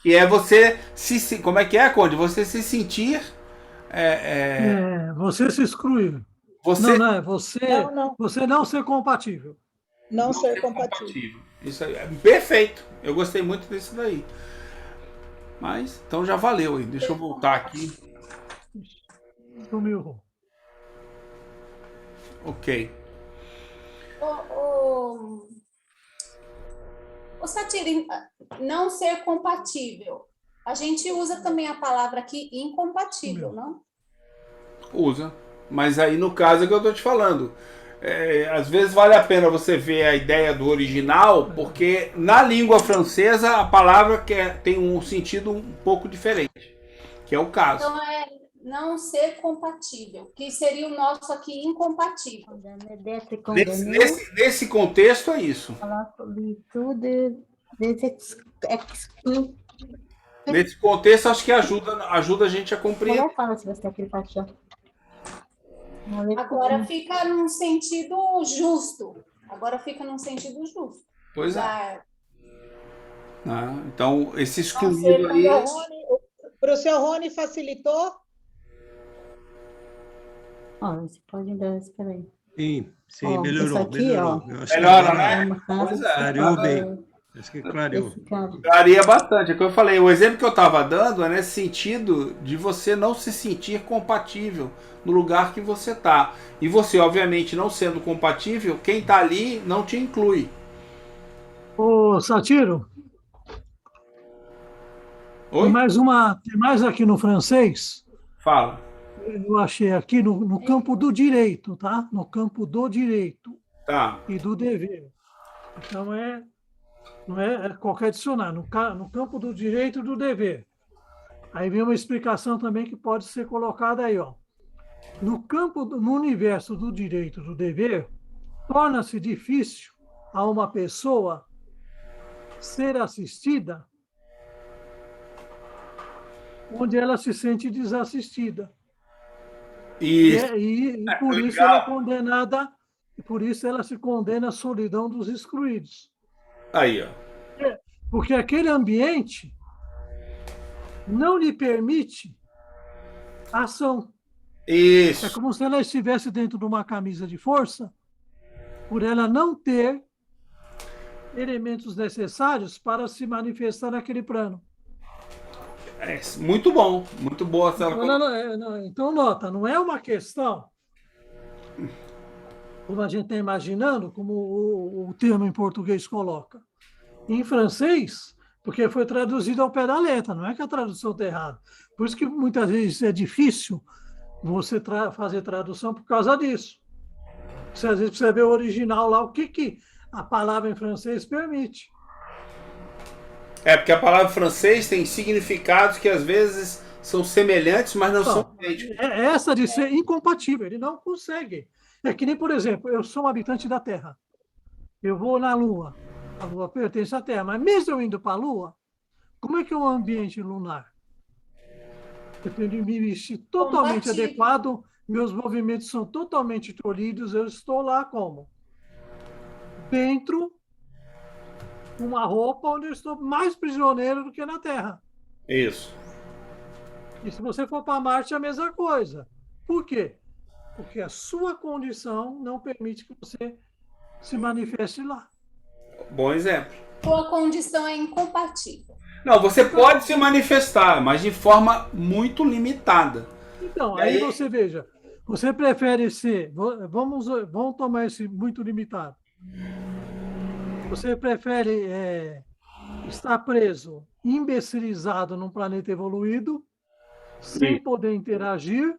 Que é você se... Como é que é, Conde? Você se sentir... Você se excluir. Você Não, é você Não. você não ser compatível. Não ser compatível. Isso aí é perfeito. Eu gostei muito disso daí. Mas, então já valeu aí. Deixa eu voltar aqui. Sumiu. Ok. O Satiro, não ser compatível. A gente usa também a palavra aqui incompatível, não? Usa. Mas aí no caso é que eu tô te falando. Às vezes vale a pena você ver a ideia do original, porque na língua francesa a palavra tem um sentido um pouco diferente, que é o caso. Então é não ser compatível, que seria o nosso aqui incompatível. Nesse contexto é isso. Nesse contexto acho que ajuda a gente a compreender. Agora fica num sentido justo. Pois é. Então, esse excluído aí... Para o seu Rony facilitou? Você pode dar, espera aí. Sim, melhorou. Aqui, melhorou. Melhora, né? Pois é. Clareou bem. Acho que clareou. Clareia bastante. É o que eu falei. O exemplo que eu estava dando é nesse sentido de você não se sentir compatível no lugar que você está. E você, obviamente, não sendo compatível, quem está ali não te inclui. Ô, Satiro, Oi? tem mais aqui no francês. Fala. Eu achei aqui no campo do direito, tá? No campo do direito Tá. e do dever. Então, não é qualquer dicionário, no campo do direito e do dever. Aí vem uma explicação também que pode ser colocada aí, ó. No universo do direito e do dever, torna-se difícil a uma pessoa ser assistida onde ela se sente desassistida. Isso. E por isso ela é condenada, e por isso ela se condena à solidão dos excluídos. Aí, ó. Porque aquele ambiente não lhe permite ação. É Isso. como se ela estivesse dentro de uma camisa de força, por ela não ter elementos necessários para se manifestar naquele plano. É, muito bom. Muito boa essa. Então, nota, não é uma questão, como a gente está imaginando, como o termo em português coloca. Em francês, porque foi traduzido ao pé da letra, não é que a tradução está errada. Por isso que muitas vezes é difícil você fazer tradução por causa disso. Você às vezes precisa ver o original lá, o que a palavra em francês permite. É, porque a palavra francês tem significados que às vezes são semelhantes, mas não são idênticos. É essa de ser incompatível, ele não consegue. É que nem, por exemplo, eu sou um habitante da Terra. Eu vou na Lua. A Lua pertence à Terra, mas mesmo eu indo para a Lua, como é que é o ambiente lunar? Eu tenho de me vestir totalmente adequado, meus movimentos são totalmente tolhidos, eu estou lá como? Dentro de uma roupa onde eu estou mais prisioneiro do que na Terra. Isso. E se você for para Marte, é a mesma coisa. Por quê? Porque a sua condição não permite que você se manifeste lá. Bom exemplo. Sua condição é incompatível. Não, você pode se manifestar, mas de forma muito limitada. Então, aí você veja, você prefere ser, vamos tomar esse muito limitado. Você prefere estar preso, imbecilizado num planeta evoluído, sem poder interagir,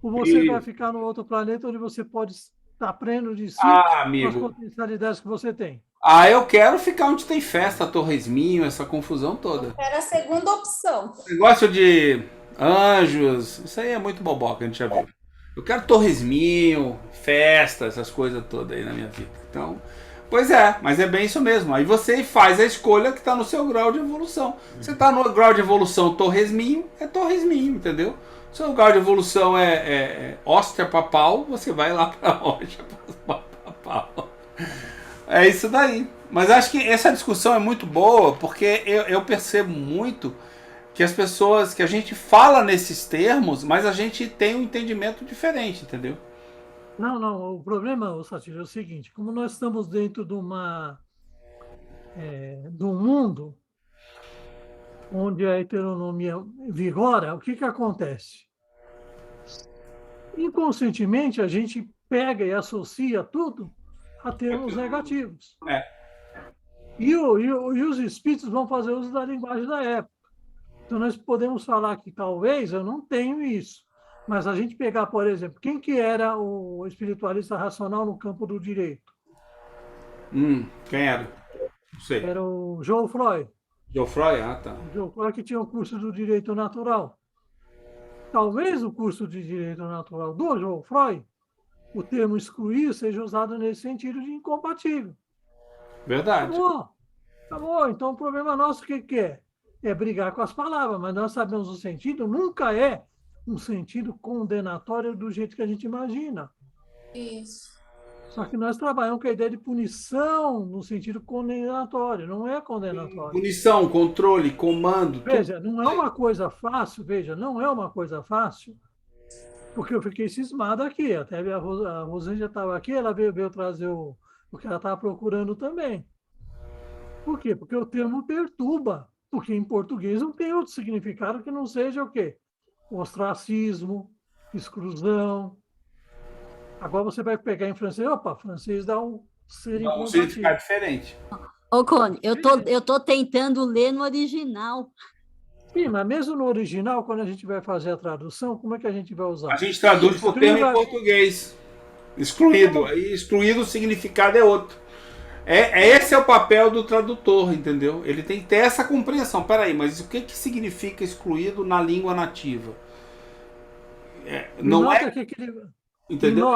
ou você vai ficar no outro planeta onde você pode estar pleno de si, com as potencialidades que você tem? Eu quero ficar onde tem festa, torresminho, essa confusão toda. Era a segunda opção. Negócio de anjos, isso aí é muito boboca, a gente já viu. Eu quero torresminho, festa, essas coisas todas aí na minha vida. Então, pois é, mas é bem isso mesmo. Aí você faz a escolha que está no seu grau de evolução. Você está no grau de evolução torresminho, é torresminho, entendeu? Se o grau de evolução é hóstia papal, você vai lá para a hóstia papal. É isso daí. Mas acho que essa discussão é muito boa, porque eu percebo muito que as pessoas, que a gente fala nesses termos, mas a gente tem um entendimento diferente, entendeu? Não, o problema, Satiro, é o seguinte, como nós estamos dentro de um mundo onde a heteronomia vigora, o que acontece? Inconscientemente, a gente pega e associa tudo a termos negativos. E os espíritos vão fazer uso da linguagem da época. Então, nós podemos falar que talvez eu não tenho isso, mas a gente pegar, por exemplo, quem que era o espiritualista racional no campo do direito? Quem era? Não sei. Era o Geoffroy. Geoffroy? Ah, tá. O Geoffroy que tinha o curso do direito natural. Talvez o curso de direito natural do Geoffroy, o termo excluir seja usado nesse sentido de incompatível. Verdade. Acabou. Então, o problema nosso, o que é? É brigar com as palavras, mas nós sabemos o sentido, nunca é um sentido condenatório do jeito que a gente imagina. Isso. Só que nós trabalhamos com a ideia de punição no sentido condenatório, não é condenatório. Punição, controle, comando. Veja, não é uma coisa fácil, porque eu fiquei cismado aqui, até a Rosângela estava aqui, ela veio trazer o que ela estava procurando também. Por quê? Porque o termo perturba, porque em português não tem outro significado que não seja o quê? Ostracismo, exclusão. Agora você vai pegar em francês, francês dá um ser incompatível. Um significado diferente. Ô, Cone, eu tô tentando ler no original. Sim, mas mesmo no original, quando a gente vai fazer a tradução, como é que a gente vai usar? A gente traduz por termo em português. Excluído. Aí excluído o significado é outro. Esse é o papel do tradutor, entendeu? Ele tem que ter essa compreensão. Peraí, mas o que significa excluído na língua nativa? Não é. Que ele, Entendeu?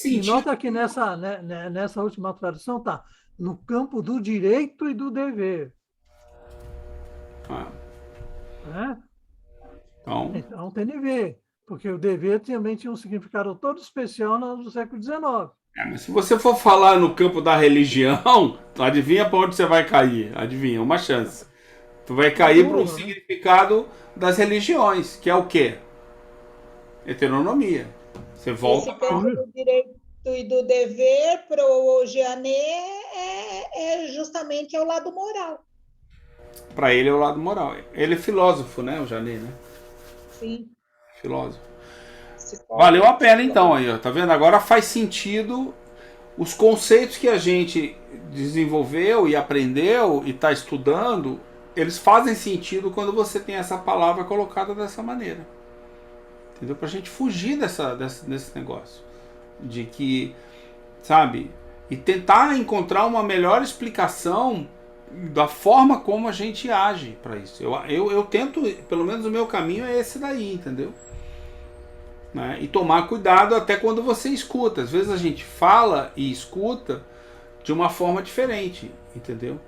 e nota que nessa última tradução tá no campo do direito e do dever. Né? Então tem que ver, porque o dever também tinha um significado todo especial no século XIX. Mas se você for falar no campo da religião, adivinha para onde você vai cair? Adivinha, uma chance. Tu vai cair para o significado das religiões, que é o quê? Heteronomia. Você volta para o do direito e do dever, para o Jeanet justamente o lado moral. Para ele é o lado moral. Ele é filósofo, né, o Jeanet, né? Sim. Filósofo. Valeu a pena então aí, ó. Tá vendo? Agora faz sentido os conceitos que a gente desenvolveu e aprendeu e está estudando, eles fazem sentido quando você tem essa palavra colocada dessa maneira. Entendeu? Pra gente fugir desse negócio. De que, sabe? E tentar encontrar uma melhor explicação da forma como a gente age para isso. Eu tento, pelo menos o meu caminho é esse daí, entendeu? Né? E tomar cuidado até quando você escuta. Às vezes a gente fala e escuta de uma forma diferente, entendeu?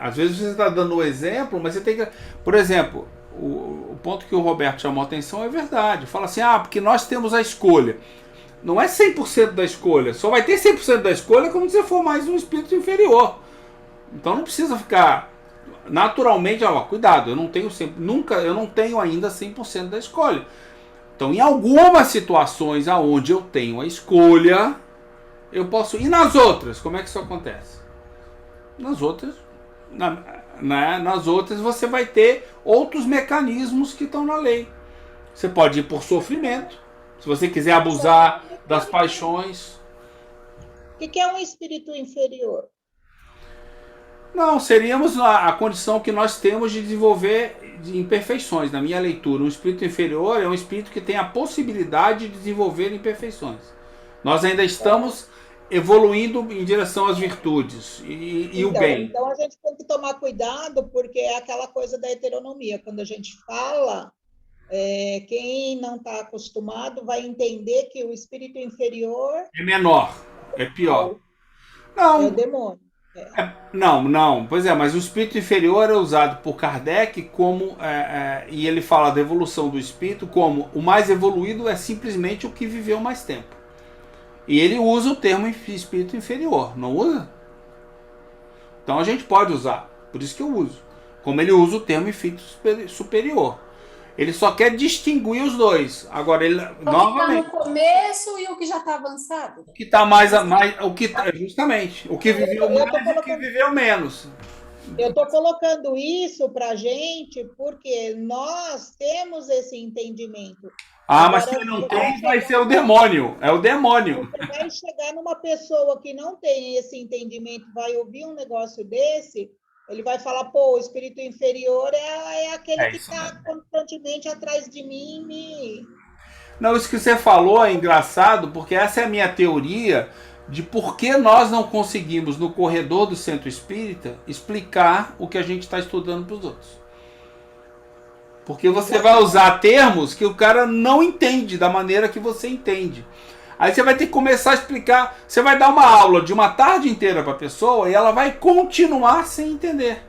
Às vezes você está dando o exemplo, mas você tem que... Por exemplo, o ponto que o Roberto chamou a atenção é verdade. Fala assim, porque nós temos a escolha. Não é 100% da escolha. Só vai ter 100% da escolha quando você for mais um espírito inferior. Então não precisa ficar... Naturalmente, cuidado, eu não tenho ainda 100% da escolha. Então, em algumas situações aonde eu tenho a escolha, eu posso... E nas outras, como é que isso acontece? Nas outras, nas outras você vai ter outros mecanismos que estão na lei. Você pode ir por sofrimento, se você quiser abusar das paixões. O que é um espírito inferior? Não, seríamos a condição que nós temos de desenvolver imperfeições. Na minha leitura, um espírito inferior é um espírito que tem a possibilidade de desenvolver imperfeições. Nós ainda estamos evoluindo em direção às virtudes e o bem. Então a gente tem que tomar cuidado, porque é aquela coisa da heteronomia. Quando a gente fala, quem não está acostumado vai entender que o espírito inferior é menor, é pior. Não. É o demônio. Não, pois é, mas o espírito inferior é usado por Kardec como, e ele fala da evolução do espírito como o mais evoluído é simplesmente o que viveu mais tempo. E ele usa o termo espírito inferior, não usa? Então a gente pode usar, por isso que eu uso. Como ele usa o termo espírito superior. Ele só quer distinguir os dois. Agora ele novamente. O que está no começo e o que já está avançado. O que está justamente o que viveu mais e o que viveu menos. Eu estou colocando isso para a gente porque nós temos esse entendimento. Mas quem não tem vai ser o demônio. É o demônio. Você vai chegar numa pessoa que não tem esse entendimento, vai ouvir um negócio desse. Ele vai falar, o espírito inferior é aquele que está constantemente atrás de mim. Não, isso que você falou é engraçado, porque essa é a minha teoria de por que nós não conseguimos, no corredor do centro espírita, explicar o que a gente está estudando para os outros. Porque você vai usar termos que o cara não entende da maneira que você entende. Aí você vai ter que começar a explicar. Você vai dar uma aula de uma tarde inteira para a pessoa e ela vai continuar sem entender.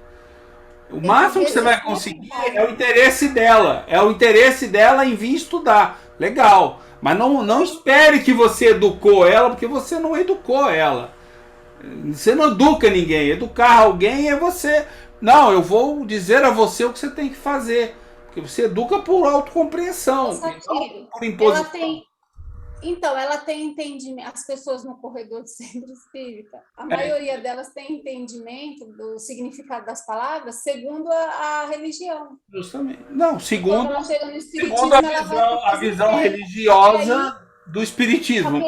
O máximo que você vai conseguir é o interesse dela. É o interesse dela em vir estudar. Legal. Mas não espere que você educou ela, porque você não educou ela. Você não educa ninguém. Educar alguém é você. Não, eu vou dizer a você o que você tem que fazer. Porque você educa por autocompreensão. Não por imposição. Ela tem entendimento, as pessoas no corredor do centro espírita, a maioria delas tem entendimento do significado das palavras segundo a religião. Justamente. Não, segundo a visão religiosa do espiritismo.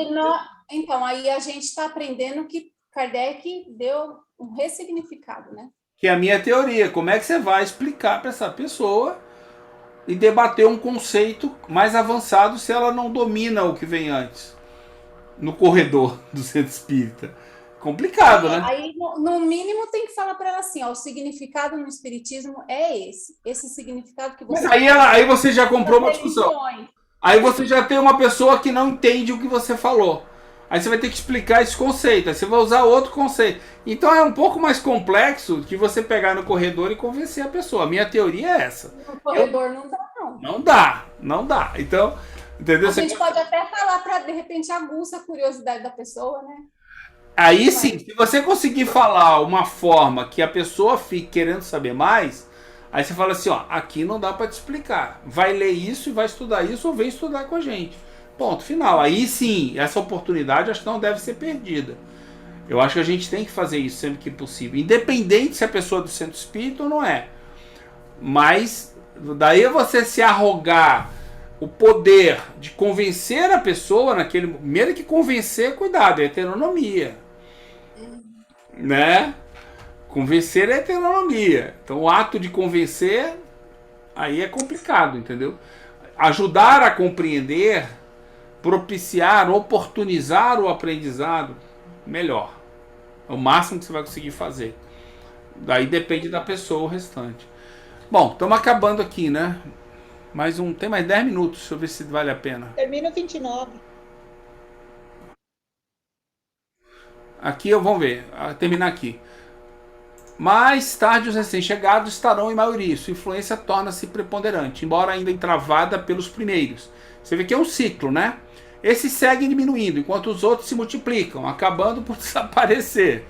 Então, aí a gente está aprendendo que Kardec deu um ressignificado, né? Que é a minha teoria. Como é que você vai explicar para essa pessoa e debater um conceito mais avançado se ela não domina o que vem antes? No corredor do centro espírita. Complicado, né? Aí, no mínimo, tem que falar para ela assim, ó, o significado no espiritismo é esse. Esse significado que você... Mas aí você já comprou uma discussão. Aí você já tem uma pessoa que não entende o que você falou. Aí você vai ter que explicar esse conceito. Aí você vai usar outro conceito. Então é um pouco mais complexo que você pegar no corredor e convencer a pessoa. A minha teoria é essa. No corredor não dá, não. Não dá. Então, entendeu? A gente pode até falar para, de repente, aguçar a curiosidade da pessoa, né? Aí sim, se você conseguir falar uma forma que a pessoa fique querendo saber mais, aí você fala assim, ó, aqui não dá para te explicar. Vai ler isso e vai estudar isso ou vem estudar com a gente. Ponto final. Aí sim, essa oportunidade acho que não deve ser perdida. Eu acho que a gente tem que fazer isso sempre que possível, independente se a pessoa é do centro espírita ou não é. Mas daí você se arrogar o poder de convencer a pessoa naquele... Primeiro que convencer, cuidado, é heteronomia. Né? Convencer é heteronomia. Então o ato de convencer aí é complicado, entendeu? Ajudar a compreender, propiciar, oportunizar o aprendizado, melhor. É o máximo que você vai conseguir fazer. Daí depende da pessoa o restante. Bom, estamos acabando aqui, né? Tem mais 10 minutos, deixa eu ver se vale a pena. Termina 29. Aqui, vamos ver, terminar aqui. Mais tarde, os recém-chegados estarão em maioria. Sua influência torna-se preponderante, embora ainda entravada pelos primeiros. Você vê que é um ciclo, né? Esses seguem diminuindo, enquanto os outros se multiplicam, acabando por desaparecer.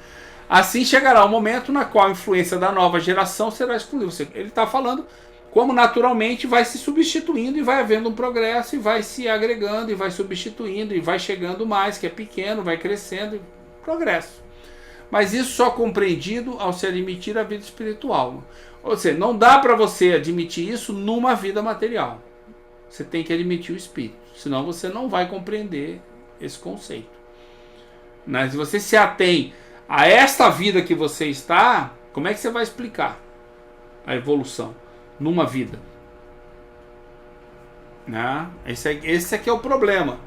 Assim chegará o momento na qual a influência da nova geração será excluída. Ele está falando como naturalmente vai se substituindo e vai havendo um progresso e vai se agregando e vai substituindo e vai chegando mais, que é pequeno, vai crescendo, progresso. Mas isso só compreendido ao se admitir a vida espiritual. Ou seja, não dá para você admitir isso numa vida material. Você tem que admitir o espírito, senão você não vai compreender esse conceito. Mas se você se atém a esta vida que você está, como é que você vai explicar a evolução numa vida? Né? Esse aqui é o problema.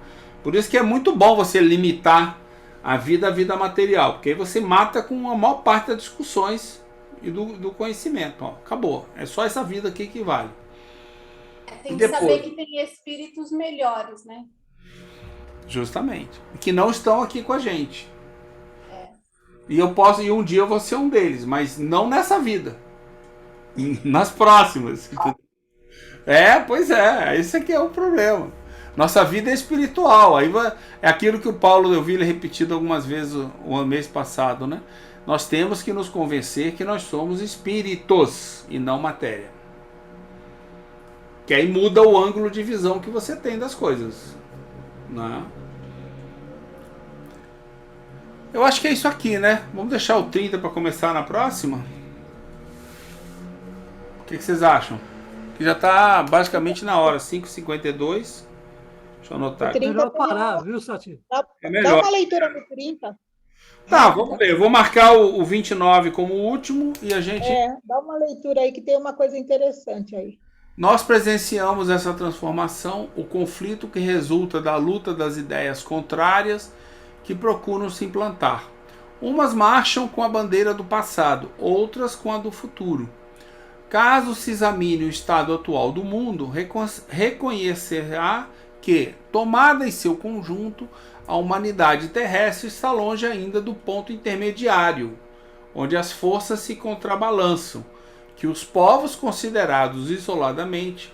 Por isso que é muito bom você limitar a vida à vida material, porque aí você mata com a maior parte das discussões e do conhecimento. Ó, acabou. É só essa vida aqui que vale. Tem que saber que tem espíritos melhores, né? Justamente. Que não estão aqui com a gente. E um dia eu vou ser um deles, mas não nessa vida. Nas próximas. Pois é. Esse aqui é o problema. Nossa vida é espiritual. Aí é aquilo que o Paulo, eu vi ele repetido algumas vezes o mês passado, né? Nós temos que nos convencer que nós somos espíritos e não matéria. Que aí muda o ângulo de visão que você tem das coisas. Né? Eu acho que é isso aqui, né? Vamos deixar o 30 para começar na próxima? O que vocês acham? Que já está basicamente na hora, 5h52. Deixa eu anotar aqui. Melhor parar, viu, Satiro? Dá uma leitura no 30. Tá, vamos ver. Eu vou marcar o 29 como último e a gente... Dá uma leitura aí que tem uma coisa interessante aí. Nós presenciamos essa transformação, o conflito que resulta da luta das ideias contrárias que procuram se implantar. Umas marcham com a bandeira do passado, outras com a do futuro. Caso se examine o estado atual do mundo, reconhecerá que, tomada em seu conjunto, a humanidade terrestre está longe ainda do ponto intermediário, onde as forças se contrabalançam, que os povos considerados isoladamente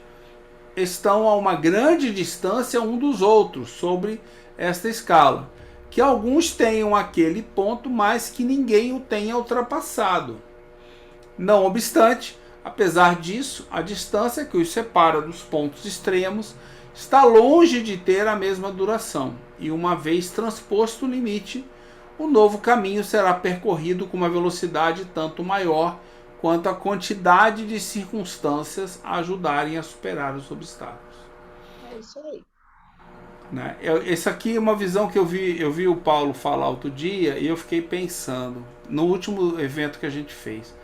estão a uma grande distância um dos outros sobre esta escala, que alguns tenham aquele ponto, mas que ninguém o tenha ultrapassado. Não obstante, apesar disso, a distância que os separa dos pontos extremos está longe de ter a mesma duração, e uma vez transposto o limite, o novo caminho será percorrido com uma velocidade tanto maior quanto a quantidade de circunstâncias a ajudarem a superar os obstáculos. É isso aí. Né? Essa aqui é uma visão que eu vi o Paulo falar outro dia e eu fiquei pensando, no último evento que a gente fez.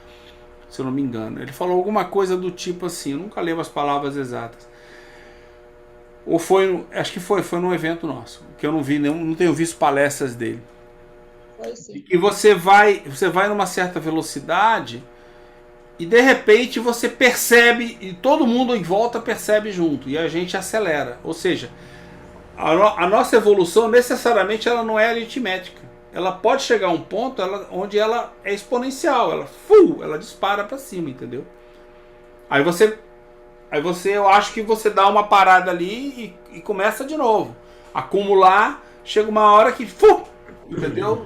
se eu não me engano. Ele falou alguma coisa do tipo assim, eu nunca lembro as palavras exatas. Ou foi, acho que foi num evento nosso, que eu não vi, não tenho visto palestras dele. Foi sim. E que você vai numa certa velocidade e de repente você percebe, e todo mundo em volta percebe junto, e a gente acelera. Ou seja, a nossa evolução necessariamente ela não é aritmética. Ela pode chegar a um ponto onde ela é exponencial, ela dispara para cima, entendeu? Aí você, eu acho que você dá uma parada ali e começa de novo. Acumular, chega uma hora que, entendeu?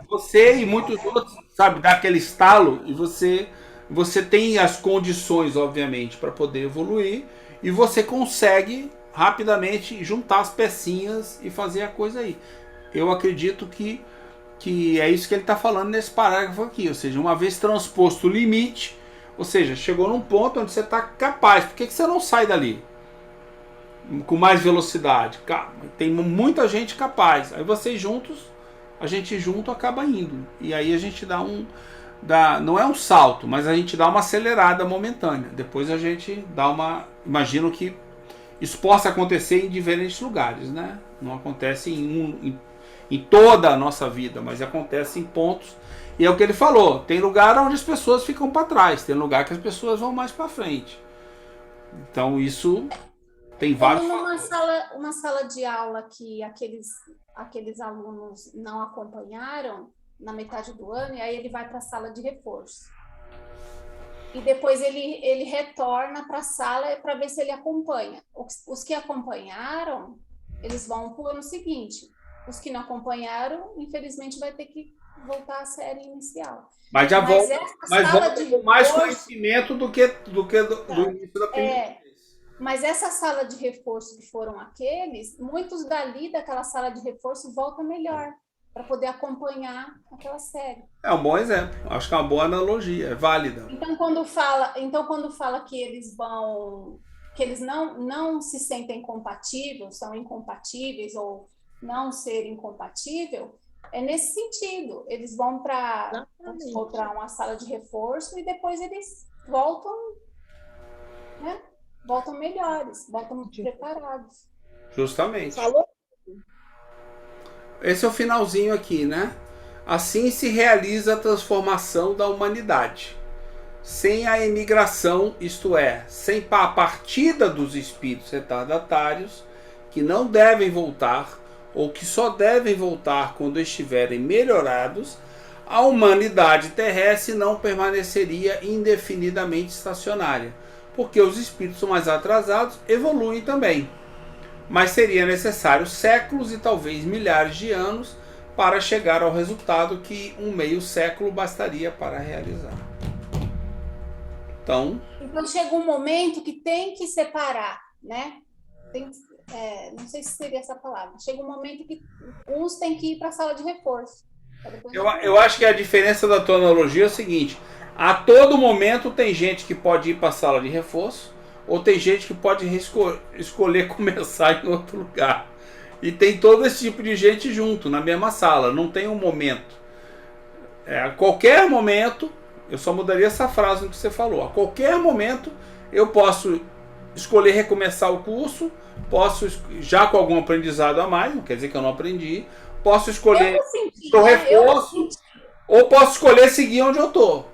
Você e muitos outros, sabe, dá aquele estalo e você tem as condições, obviamente, para poder evoluir e você consegue rapidamente juntar as pecinhas e fazer a coisa aí. Eu acredito que é isso que ele está falando nesse parágrafo aqui, ou seja, uma vez transposto o limite, ou seja, chegou num ponto onde você está capaz, por que você não sai dali com mais velocidade? Tem muita gente capaz, aí vocês juntos, a gente junto acaba indo, e aí a gente não é um salto, mas a gente dá uma acelerada momentânea, depois a gente dá imagino que isso possa acontecer em diferentes lugares, né? Não acontece em toda a nossa vida, mas acontece em pontos. E é o que ele falou, tem lugar onde as pessoas ficam para trás, tem lugar que as pessoas vão mais para frente. Então isso tem vários. Uma sala de aula que aqueles alunos não acompanharam na metade do ano, e aí ele vai para a sala de reforço. E depois ele retorna para a sala para ver se ele acompanha. Os que acompanharam, eles vão para o ano seguinte. Os que não acompanharam, infelizmente, vai ter que voltar à série inicial. Mas volta com mais conhecimento do que do início da primeira vez. Mas essa sala de reforço que foram aqueles, muitos dali daquela sala de reforço voltam melhor para poder acompanhar aquela série. É um bom exemplo. Acho que é uma boa analogia, é válida. Então, quando fala que eles não se sentem compatíveis, são incompatíveis ou não ser incompatível, é nesse sentido. Eles vão para uma sala de reforço e depois eles voltam, né? Voltam melhores, voltam preparados. Justamente. Falou? Esse é o finalzinho aqui, né? Assim se realiza a transformação da humanidade. Sem a emigração, isto é, sem a partida dos espíritos retardatários, que não devem voltar, ou que só devem voltar quando estiverem melhorados, a humanidade terrestre não permaneceria indefinidamente estacionária, porque os espíritos mais atrasados evoluem também. Mas seria necessário séculos e talvez milhares de anos para chegar ao resultado que um meio século bastaria para realizar. Então chega um momento que tem que separar, né? Não sei se seria essa palavra. Chega um momento que uns têm que ir para a sala de reforço. Eu acho que a diferença da tua analogia é o seguinte: a todo momento tem gente que pode ir para a sala de reforço, ou tem gente que pode escolher começar em outro lugar. E tem todo esse tipo de gente junto, na mesma sala. Não tem um momento. A qualquer momento, eu só mudaria essa frase no que você falou. A qualquer momento, eu posso escolher recomeçar o curso, posso, já com algum aprendizado a mais, não quer dizer que eu não aprendi, posso escolher o reforço, ou posso escolher seguir onde eu estou.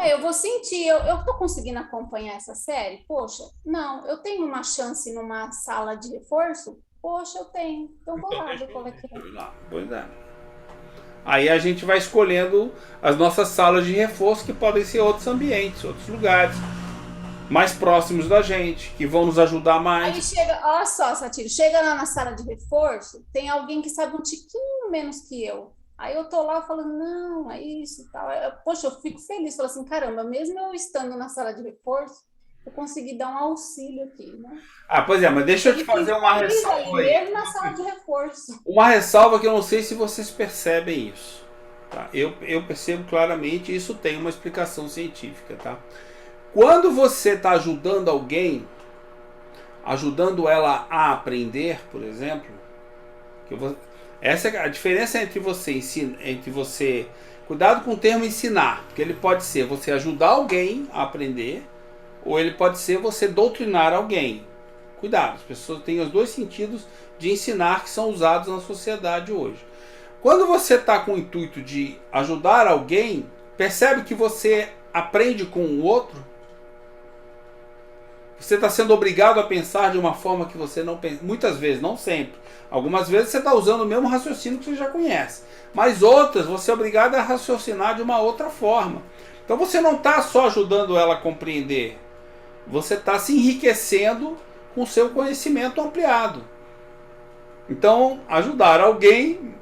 Eu vou sentir, eu tô conseguindo acompanhar essa série? Poxa, não, eu tenho uma chance numa sala de reforço? Poxa, eu tenho. Então vou lá ver qual é que é. Pois é. Aí a gente vai escolhendo as nossas salas de reforço, que podem ser outros ambientes, outros lugares, mais próximos da gente, que vão nos ajudar mais. Aí chega, olha só, Satiro, chega lá na sala de reforço, tem alguém que sabe um tiquinho menos que eu. Aí eu tô lá falando, não, é isso e tal. Poxa, eu fico feliz, falo assim, caramba, mesmo eu estando na sala de reforço, eu consegui dar um auxílio aqui, né? Pois é, mas deixa eu te fazer uma ressalva aí. Mesmo na sala de reforço. Uma ressalva que eu não sei se vocês percebem isso. Tá? Eu percebo claramente, isso tem uma explicação científica, tá? Quando você está ajudando alguém, ajudando ela a aprender, por exemplo, essa é a diferença entre você Cuidado com o termo ensinar, porque ele pode ser você ajudar alguém a aprender, ou ele pode ser você doutrinar alguém. Cuidado, as pessoas têm os dois sentidos de ensinar que são usados na sociedade hoje. Quando você está com o intuito de ajudar alguém, percebe que você aprende com o outro? Você está sendo obrigado a pensar de uma forma que você não pensa. Muitas vezes, não sempre. Algumas vezes você está usando o mesmo raciocínio que você já conhece. Mas outras você é obrigado a raciocinar de uma outra forma. Então você não está só ajudando ela a compreender. Você está se enriquecendo com o seu conhecimento ampliado. Então, ajudar alguém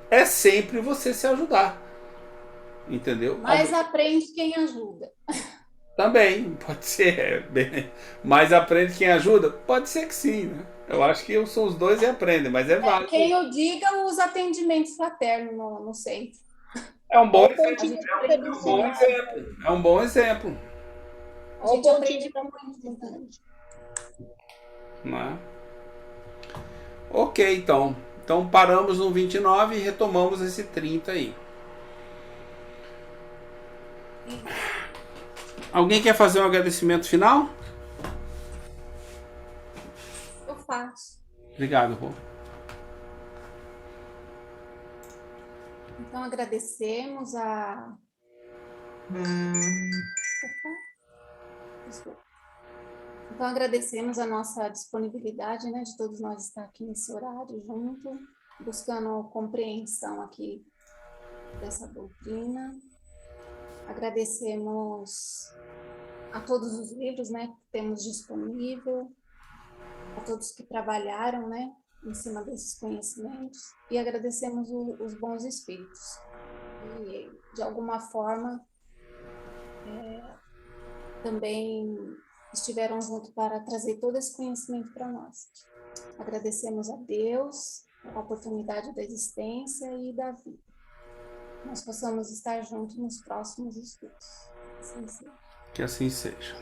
é sempre você se ajudar. Entendeu? Mas aprende quem ajuda. Também, pode ser. Mas aprende quem ajuda? Pode ser que sim, né? Eu acho que são os dois e aprendem, mas é válido. Quem eu diga, os atendimentos fraternos no centro. É um bom Olha o ponto exemplo. de vista do Senado. É um bom exemplo. Olha o ponto de vista do Senado. Não é? Ok, então. Então paramos no 29 e retomamos esse 30 aí. Alguém quer fazer um agradecimento final? Eu faço. Obrigado, Rô. Então, agradecemos a. Desculpa. Então, agradecemos a nossa disponibilidade, né, de todos nós estar aqui nesse horário junto, buscando compreensão aqui dessa doutrina. Agradecemos a todos os livros, né, que temos disponível, a todos que trabalharam, né, em cima desses conhecimentos, e agradecemos os bons espíritos, e de alguma forma também estiveram junto para trazer todo esse conhecimento para nós. Agradecemos a Deus a oportunidade da existência e da vida. Nós possamos estar juntos nos próximos estudos. Assim seja. Que assim seja.